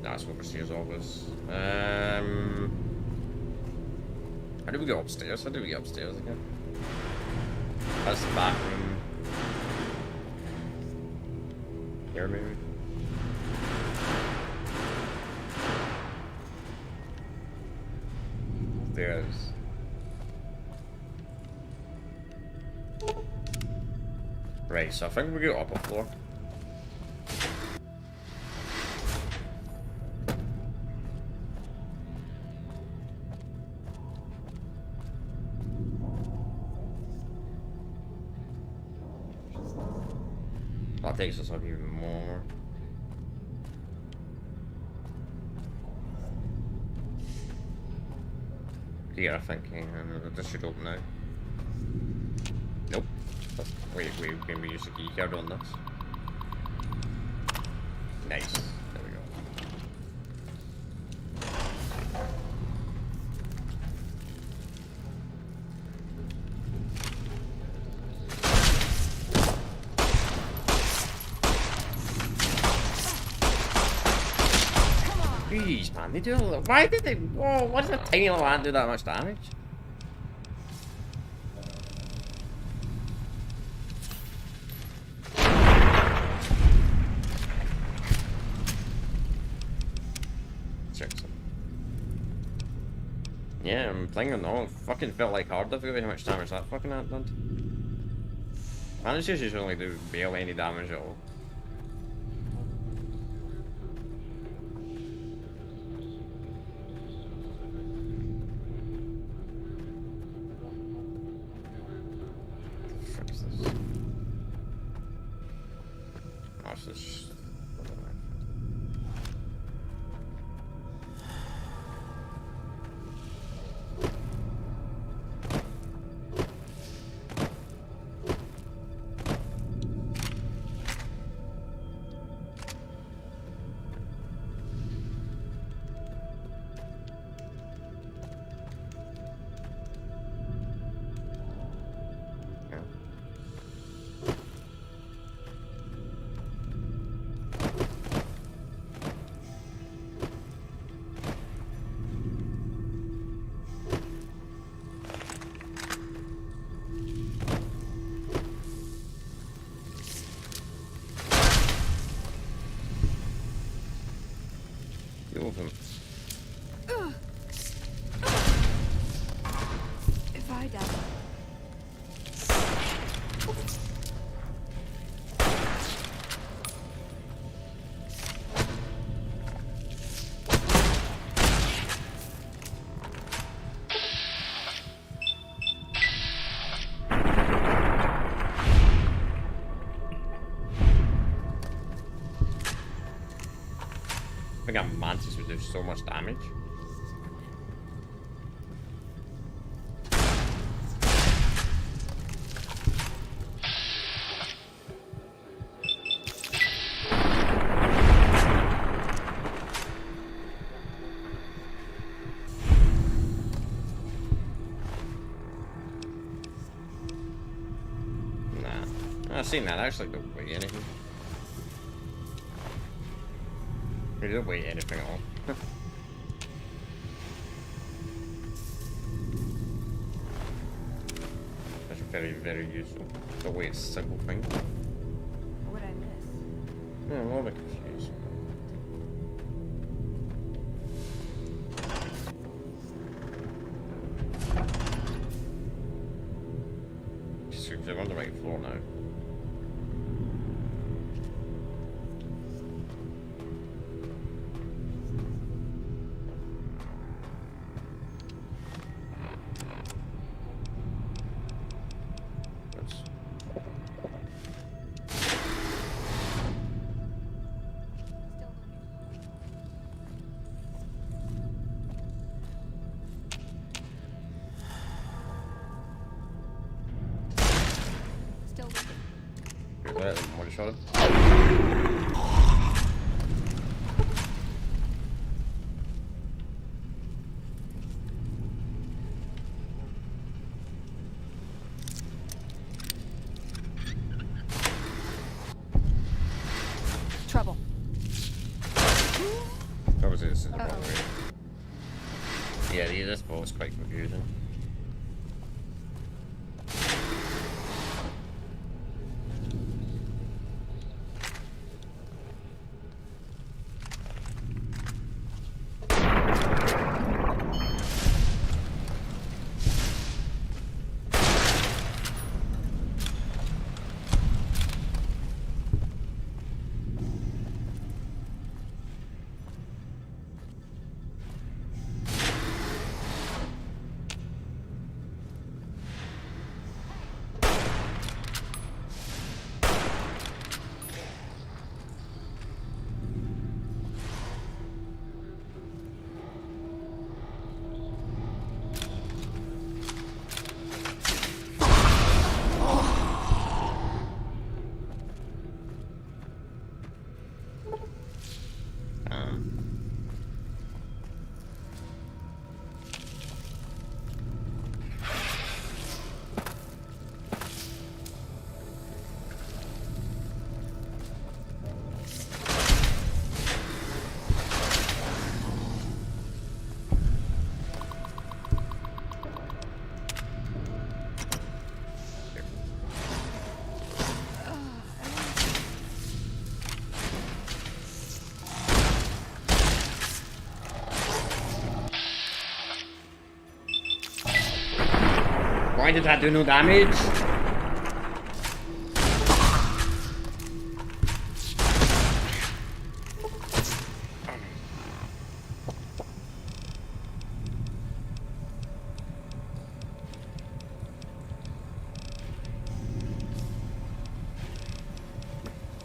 That's overseer's office. How do we go upstairs? How do we get upstairs again? That's the back room. Here, maybe. There's. Right, so I think we go up a floor. That takes us up even more. Yeah, I think this should open now. Nope. Wait, can we use the key card on this? Nice. There we go. Jeez, man, they do a little. Why did they? Whoa, why does a tiny little ant do that much damage? Yeah, I'm playing on all. Fucking felt like hard difficulty how much damage that fucking ant did. Managers usually only do barely any damage at all. If I die. I think a mantis would do so much damage. Nah, I've seen that. I actually don't weigh anything. They don't weigh anything at all. That's very, very useful. Don't weigh a single thing. What I miss? Yeah, I'm a little bit confused. I'm on the right floor now. shot him. Trouble. Obviously this is the wrong way. Yeah, this ball is quite confusing. Why did that do no damage?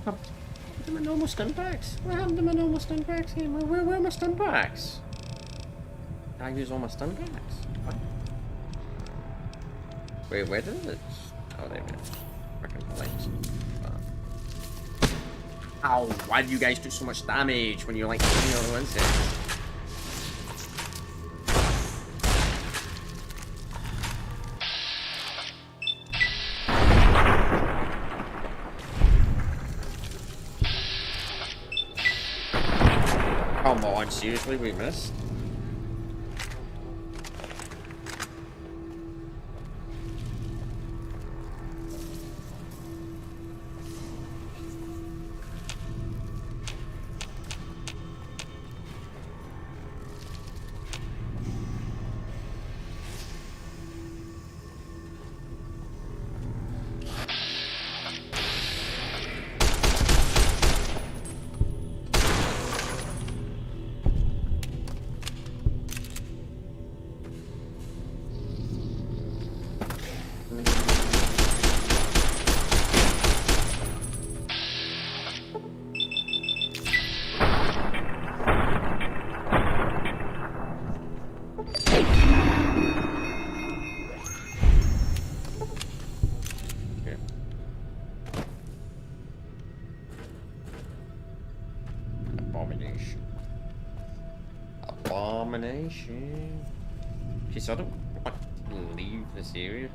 What happened to my normal stun packs? What happened to my normal stun packs? Hey, where are my stun packs? I use all my stun packs. What? Wait, where did it? Oh, there it is. Fucking flames. Ow, why do you guys do so much damage when you're like killing all insects? Come on, seriously, we missed? Abomination. She sort of want to leave this area.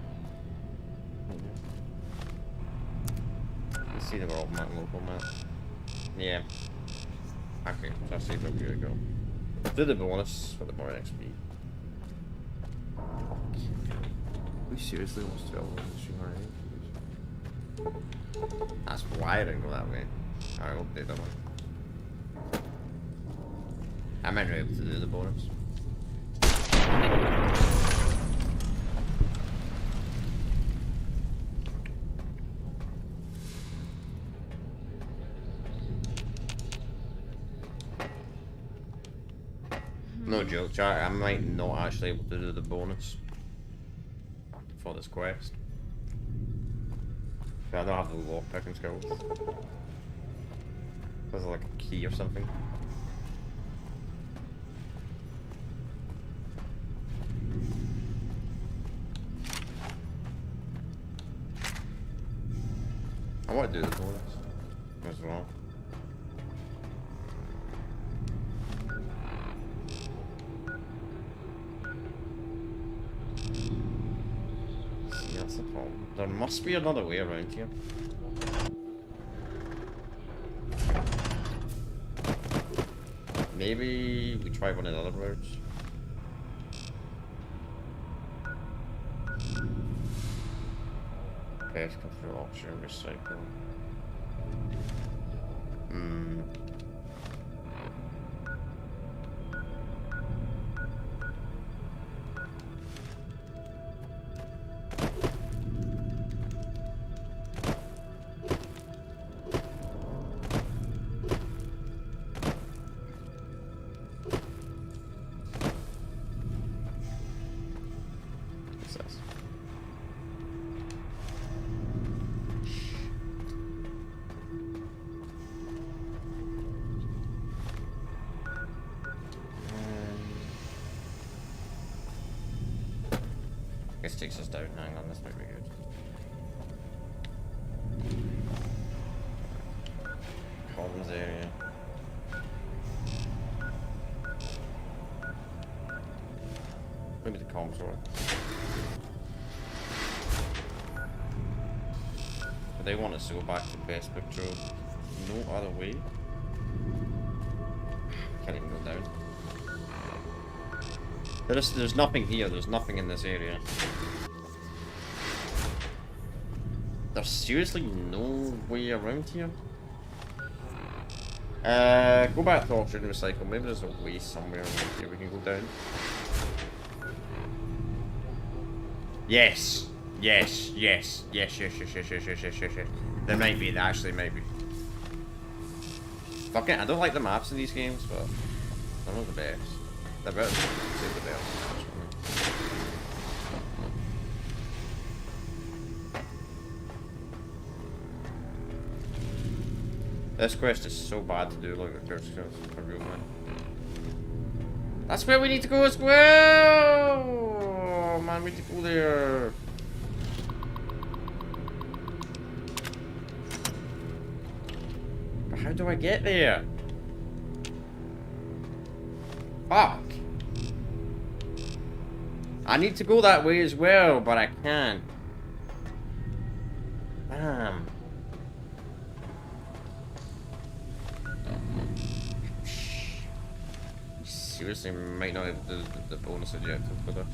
Let's see the world map, local map. Yeah. Okay, let's see where we gotta go. Do the bonus for the more XP. We seriously almost fell on the stream already? That's why I didn't go that way. Alright, we'll do that one. I might be able to do the bonus. No joke, chat. I might not actually able to do the bonus for this quest. I don't have the lockpicking skills. There's like a key or something. I want to do the bonus. That's the problem. There must be another way around here. Maybe we try one of the other roads. Pest come through auction and recycle. What's this? This takes us down. Hang on, this might be good. Commons area. Maybe the comms work. But they want us to go back to base picture. No other way. Can't even go down. There's nothing here. There's nothing in this area. There's seriously no way around here. Go back to auction and recycle. Maybe there's a way somewhere around here we can go down. Yes. Yes. Yes. Yes. Yes. Yes. Yes. Yes. Yes. Yes. Yes. Yes. There might be. There actually might be. Fuck it. I don't like the maps in these games, but they're not the best. They're better than the best. This quest is so bad to do, like the first quest for real, man. That's where we need to go as well! Oh, man, we need to go there. But how do I get there? Fuck. I need to go that way as well, but I can't. Damn. Seriously, might not have the bonus objective for this.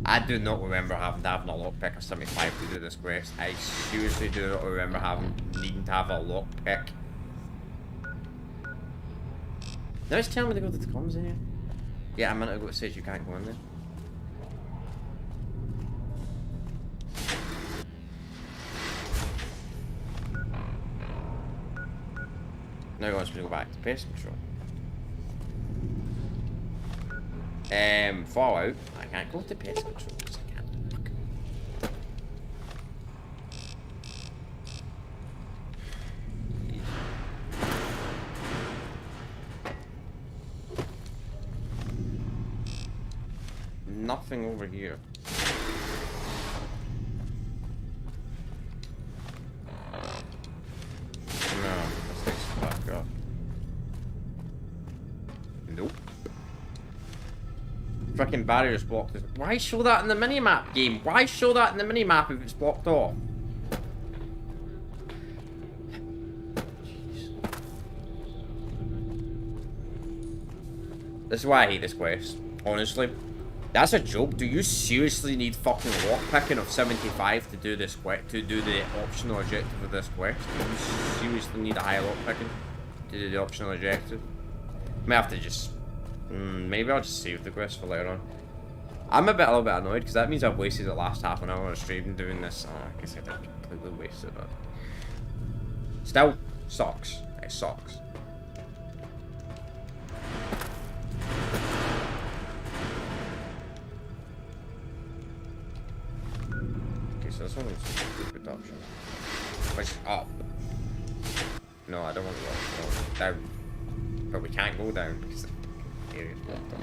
I do not remember having to have a lockpick or 75 to do this quest. I seriously do not remember needing to have a lockpick. Now it's telling me to go to the comms in here. Yeah, a minute ago it says you can't go in there. Now he wants me to go back to pest control. Fallout. I can't go to pest control because I can't. Fuck. Nothing over here. No, this takes us back up. Nope. Freaking barriers blocked. Why show that in the minimap game? Why show that in the minimap if it's blocked off? Jeez. This is why I hate this quest. Honestly. That's a joke. Do you seriously need fucking lockpicking of 75 to do this quest, to do the optional objective of this quest? Do you seriously need a high lockpicking to do the optional objective? May have to just... maybe I'll just save the quest for later on. I'm a little bit annoyed because that means I've wasted the last half an hour of stream doing this. Oh, I guess I did completely waste it, but... Still, sucks. It sucks. So this one is a stupid option. Which up? No, I don't want to go down. But we can't go down because the area's blocked off.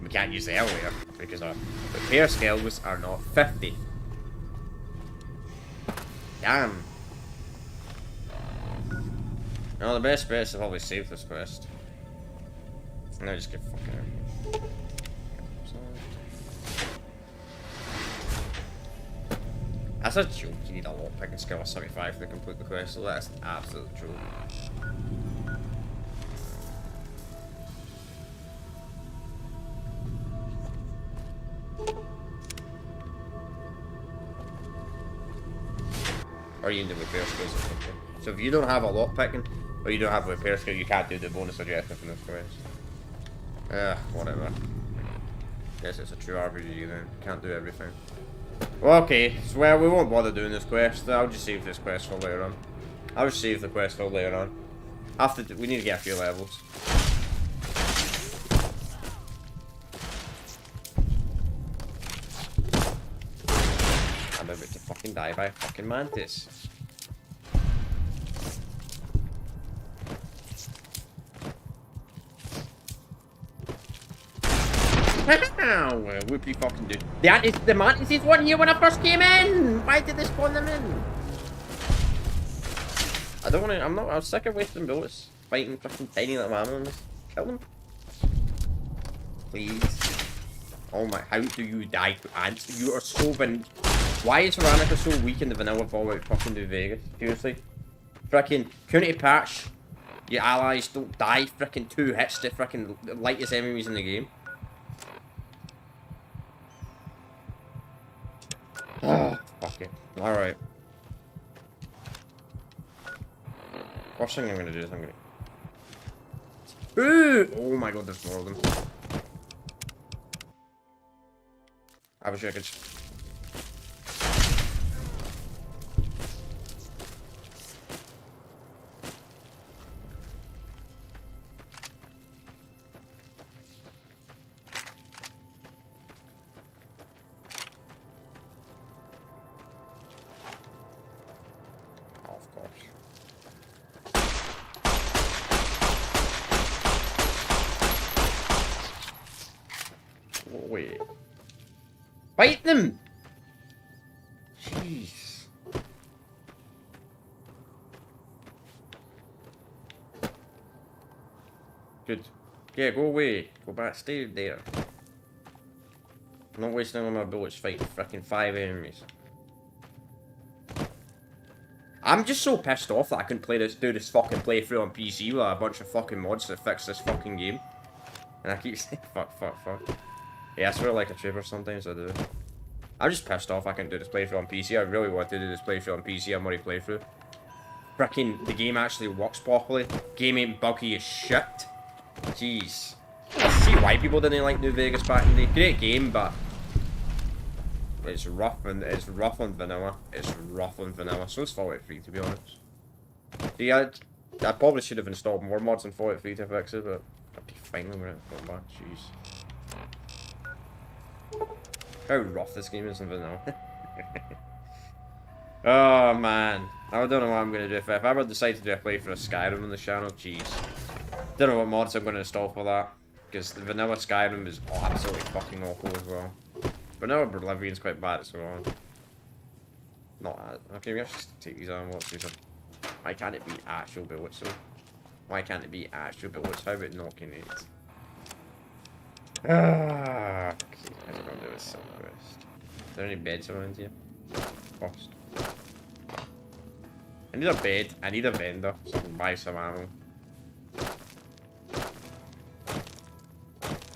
We can't use the elevator because our repair skills are not 50. Damn. No, the best bet is to probably save this quest. And I just get fucking out. That's a joke. You need a lockpicking skill of 75 to complete the quest, so that's an absolute joke. Or you need the repair skills or something. So if you don't have a lockpicking, or you don't have a repair skill, you can't do the bonus objective in this quest. Whatever. Guess it's a true RPG then. Can't do everything. Well, okay, so well, we won't bother doing this quest. I'll just save this quest for later on. I'll just save the quest for later on. We need to get a few levels. I'm about to fucking die by a fucking mantis. Whoopie fucking dude. The mantises weren't here when I first came in! Why did they spawn them in? I don't wanna, I'm sick of wasting bullets fighting fucking tiny little animals. Kill them. Please. Oh my, how do you die to ants? You are so why is Veronica so weak in the vanilla Fallout fucking New Vegas? Seriously? Frickin' community patch. Your allies don't die frickin' 2 hits to frickin' lightest enemies in the game. Oh, fuck it. Alright. First thing I'm gonna do is I'm gonna... Ooh! Oh my god, there's more of them. I wish I could... Wait. Fight them! Jeez. Good. Yeah, go away. Go back. Stay there. I'm not wasting all my bullets fighting freaking 5 enemies. I'm just so pissed off that I couldn't do this fucking playthrough on PC with a bunch of fucking mods that fix this fucking game. And I keep saying fuck. Yeah, I swear like a trooper sometimes I do. I'm just pissed off I can't do this playthrough on PC. I really want to do this playthrough on PC. I'm already playthrough. Frickin' the game actually works properly. Game ain't buggy as shit. Jeez. I see why people didn't like New Vegas back in the day. Great game, but it's rough and it's rough on vanilla. It's rough on vanilla. So it's Fallout 3 to be honest. See, I probably should have installed more mods on Fallout 3 to fix it, but I'd be fine with it. Come back. Jeez. How rough this game is in vanilla. Oh man. I don't know what I'm gonna do. If I ever decide to do a playthrough of Skyrim on the channel, jeez. Don't know what mods I'm gonna install for that. Because the vanilla Skyrim is absolutely fucking awful as well. Vanilla Oblivion's quite bad as well. Not as. Okay, we have to take these on. Why can't it be actual bullets though? Why can't it be actual bullets? How about knocking it? Okay, I don't know if there was some quest. Is there any beds around here? First. I need a bed. I need a vendor so I can buy some ammo.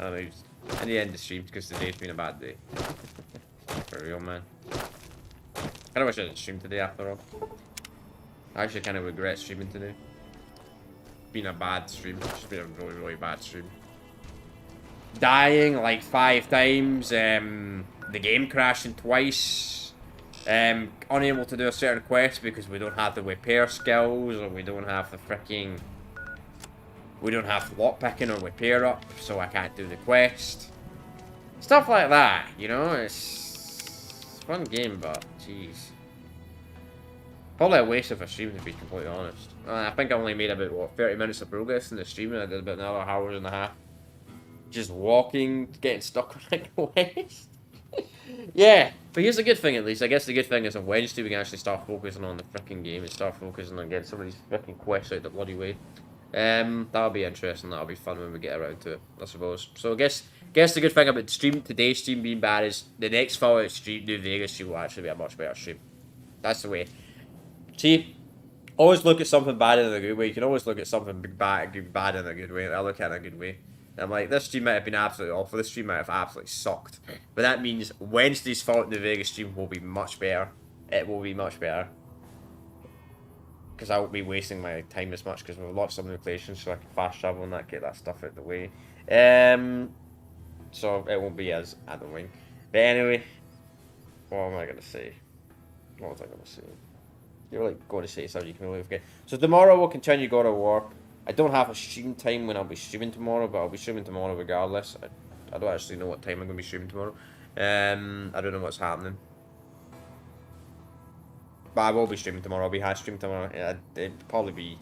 I don't know. I need to end the stream because today's been a bad day. For real, man. I wish I didn't stream today after all. I actually kind of regret streaming today. Been a bad stream. It's been a really, really bad stream. Dying like 5 times. The game crashing twice. Unable to do a certain quest because we don't have the repair skills, or we don't have the freaking... We don't have lockpicking or repair up, so I can't do the quest. Stuff like that, you know? It's a fun game, but jeez. Probably a waste of a stream, to be completely honest. I think I only made about, what, 30 minutes of progress in the stream, and I did about another hour and a half. Just walking, getting stuck on a quest. Yeah, but here's the good thing at least. I guess the good thing is on Wednesday we can actually start focusing on the freaking game and start focusing on getting some of these freaking quests out the bloody way. That'll be interesting. That'll be fun when we get around to it, I suppose. So I guess the good thing about today's stream being bad is the next Fallout stream, New Vegas stream, will actually be a much better stream. That's the way. See, always look at something bad in a good way. You can always look at something bad in a good way. I look at it in a good way. I'm like, this stream might have been absolutely awful. This stream might have absolutely sucked. But that means Wednesday's Fallout New Vegas stream will be much better. It will be much better. Because I won't be wasting my time as much because we've lots of new locations, so I can fast travel and that, get that stuff out of the way. So it won't be as annoying. But anyway, what am I going to say? What was I going to say? You're like going to say something you can really forget. So tomorrow we'll continue God of War. I don't have a stream time when I'll be streaming tomorrow, but I'll be streaming tomorrow regardless. I don't actually know what time I'm going to be streaming tomorrow. I don't know what's happening. But I will be streaming tomorrow. I'll be high streaming tomorrow. It'll probably be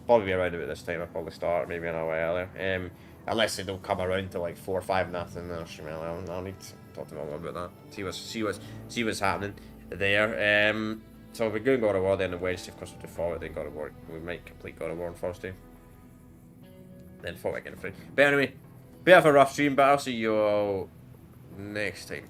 around about this time. I'll probably start maybe an hour earlier. Unless they don't come around to like 4 or 5 nothing, then I'll need to talk to Mum about that. See what's happening there. So we're going God of War then on Wednesday. Of course we'll do Fallout then God of War. We might complete God of War on Thursday. Then Fallout again free. But anyway, bit of a rough stream, but I'll see you all next time.